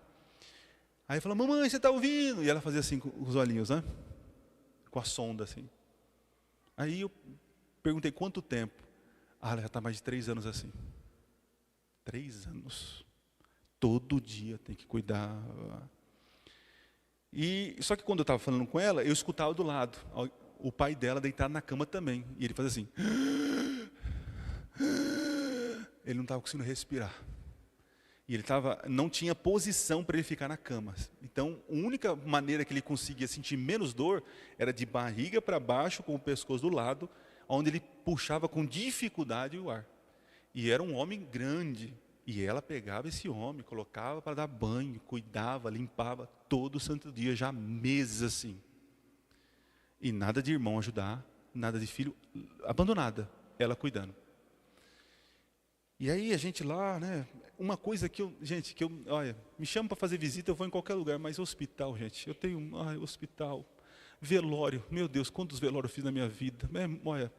Aí fala, mamãe, você está ouvindo? E ela fazia assim com os olhinhos, né? Com a sonda assim. Aí eu perguntei quanto tempo. Ah, ela já está mais de 3 anos assim. 3 anos. Todo dia tem que cuidar. E só que quando eu estava falando com ela, eu escutava do lado o pai dela deitado na cama também. E ele fazia assim. Ele não estava conseguindo respirar. E ele não tinha posição para ele ficar na cama. Então, a única maneira que ele conseguia sentir menos dor era de barriga para baixo, com o pescoço do lado, onde ele puxava com dificuldade o ar. E era um homem grande. E ela pegava esse homem, colocava para dar banho, cuidava, limpava todo santo dia, já meses assim. E nada de irmão ajudar, nada de filho, abandonada, ela cuidando. E aí a gente lá, né, uma coisa que olha, me chama para fazer visita, eu vou em qualquer lugar, mas hospital, gente, eu tenho, hospital, velório, meu Deus, quantos velórios eu fiz na minha vida, olha,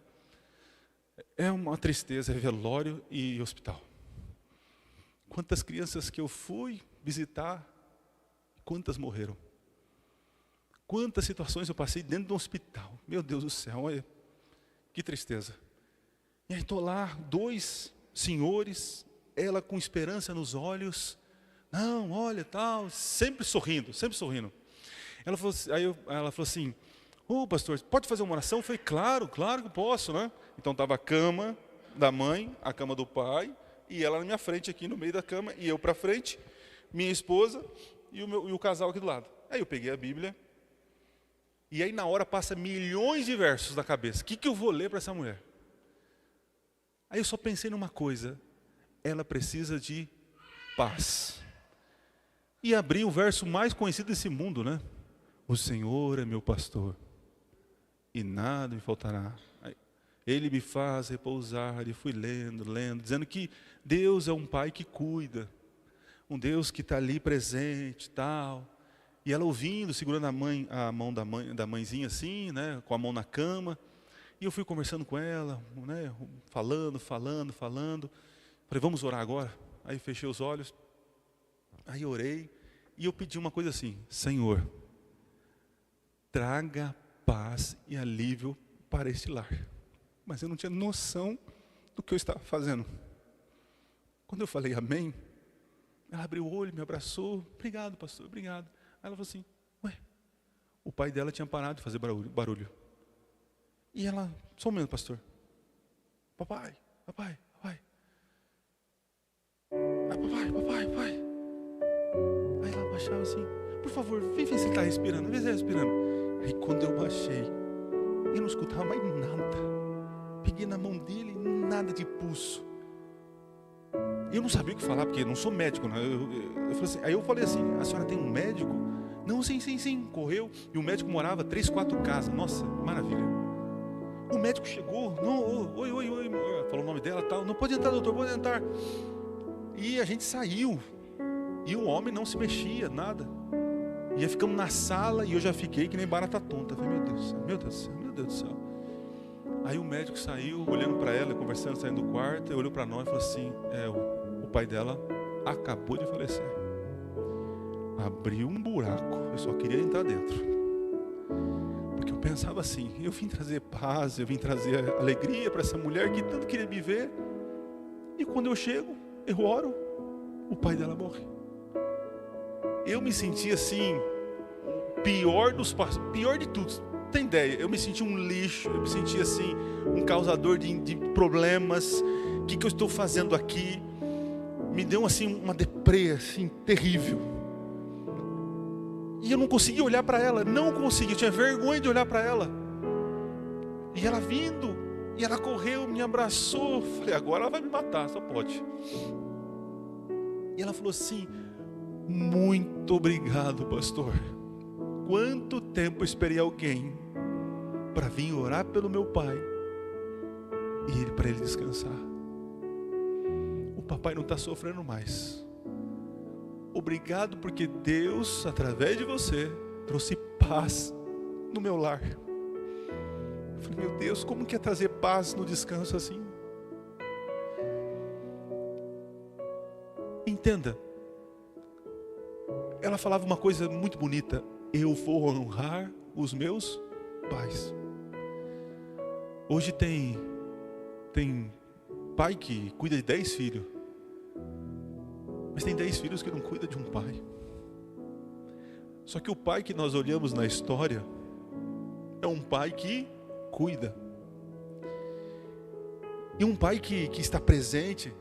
é uma tristeza, é velório e hospital. Quantas crianças que eu fui visitar, quantas morreram? Quantas situações eu passei dentro de um hospital. Meu Deus do céu, olha, que tristeza. E aí estou lá, 2 senhores, ela com esperança nos olhos. Não, olha, tal, sempre sorrindo, sempre sorrindo. Ela falou assim, ela falou assim, pastor, pode fazer uma oração? Eu falei, claro que posso, né? Então estava a cama da mãe, a cama do pai, e ela na minha frente aqui no meio da cama, e eu para frente, minha esposa e o casal aqui do lado. Aí eu peguei a Bíblia, e aí na hora passa milhões de versos na cabeça. O que eu vou ler para essa mulher? Aí eu só pensei numa coisa, ela precisa de paz. E abri o verso mais conhecido desse mundo, né? O Senhor é meu pastor, e nada me faltará. Ele me faz repousar, e fui lendo, dizendo que Deus é um pai que cuida, um Deus que está ali presente, tal. E ela ouvindo, segurando a mão da mãezinha assim, né, com a mão na cama. E eu fui conversando com ela, né, falando. Falei, vamos orar agora? Aí fechei os olhos, aí orei, e eu pedi uma coisa assim, Senhor, traga paz e alívio para este lar. Mas eu não tinha noção do que eu estava fazendo. Quando eu falei amém, ela abriu o olho, me abraçou, obrigado pastor, obrigado. Aí ela falou assim, o pai dela tinha parado de fazer barulho. E ela, só um momento pastor, papai, papai, pai. Aí ela baixava assim, por favor, vem ver se ele está respirando, vê se ele está respirando. Aí quando eu baixei, eu não escutava mais nada. Peguei na mão dele, nada de pulso. Eu não sabia o que falar, porque eu não sou médico, né? Aí eu falei assim, a senhora tem um médico? Não, sim, correu. E o médico morava 3, 4 casas. Nossa, maravilha. O médico chegou, não, oi, falou o nome dela, tal. Não, pode entrar, doutor, pode entrar. E a gente saiu. E o homem não se mexia, nada. E aí ficamos na sala e eu já fiquei que nem barata tonta. Eu falei, meu Deus do céu. Aí o médico saiu, olhando para ela, conversando, saindo do quarto. Ele olhou para nós e falou assim, o pai dela acabou de falecer. Abriu um buraco, eu só queria entrar dentro. Porque eu pensava assim, eu vim trazer paz, eu vim trazer alegria para essa mulher que tanto queria me ver. E quando eu chego, eu oro, o pai dela morre. Eu me senti assim, pior de tudo. Tem ideia, eu me senti um lixo, eu me senti assim, um causador de problemas. O que eu estou fazendo aqui? Me deu assim uma deprê assim, terrível. E eu não conseguia olhar para ela, eu tinha vergonha de olhar para ela. E ela vindo, e ela correu, me abraçou. Falei, agora ela vai me matar, só pode. E ela falou assim, muito obrigado, pastor. Quanto tempo eu esperei alguém para vir orar pelo meu pai e para ele descansar. O papai não está sofrendo mais. Obrigado porque Deus, através de você, trouxe paz no meu lar. Eu falei, meu Deus, como que é trazer paz no descanso assim? Entenda, ela falava uma coisa muito bonita, eu vou honrar os meus pais. Hoje tem pai que cuida de 10 filhos, mas tem 10 filhos que não cuidam de um pai. Só que o pai que nós olhamos na história é um pai que cuida. E um pai que está presente.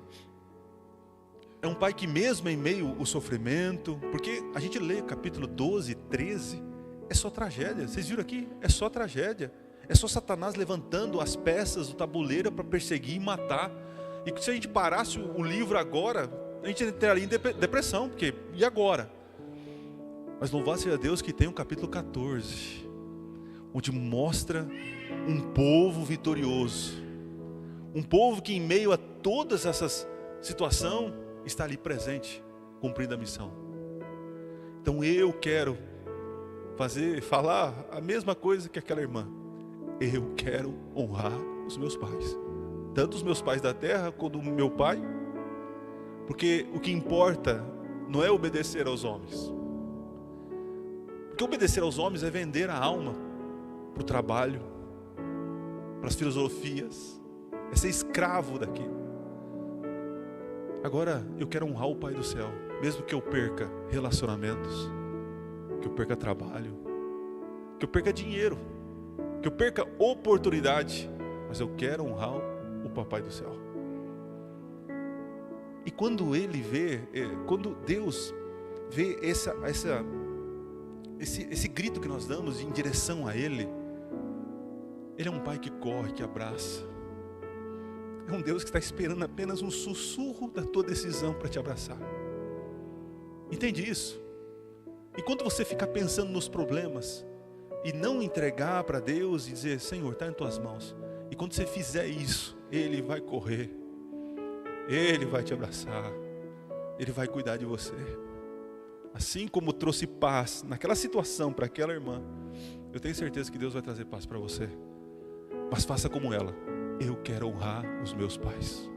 É um pai que mesmo em meio ao sofrimento, porque a gente lê capítulo 12, 13, é só tragédia. Vocês viram aqui? É só tragédia. É só Satanás levantando as peças do tabuleiro para perseguir e matar. E se a gente parasse o livro agora, a gente entraria em depressão, porque e agora? Mas louvado seja Deus que tem o capítulo 14, onde mostra um povo vitorioso. Um povo que em meio a todas essas situações, está ali presente, cumprindo a missão. Então eu quero falar a mesma coisa que aquela irmã. Eu quero honrar os meus pais, tanto os meus pais da terra quanto o meu pai, porque o que importa não é obedecer aos homens, porque obedecer aos homens é vender a alma para o trabalho, para as filosofias, é ser escravo daquilo. Agora eu quero honrar o Pai do céu, mesmo que eu perca relacionamentos, que eu perca trabalho, que eu perca dinheiro, que eu perca oportunidade, mas eu quero honrar o Papai do céu. E quando quando Deus vê esse grito que nós damos em direção a Ele, Ele é um Pai que corre, que abraça. É um Deus que está esperando apenas um sussurro da tua decisão para te abraçar. Entende isso? E quando você ficar pensando nos problemas e não entregar para Deus e dizer, Senhor, está em tuas mãos. E quando você fizer isso, Ele vai correr, Ele vai te abraçar, Ele vai cuidar de você. Assim como trouxe paz naquela situação para aquela irmã, eu tenho certeza que Deus vai trazer paz para você. Mas faça como ela. Eu quero honrar os meus pais.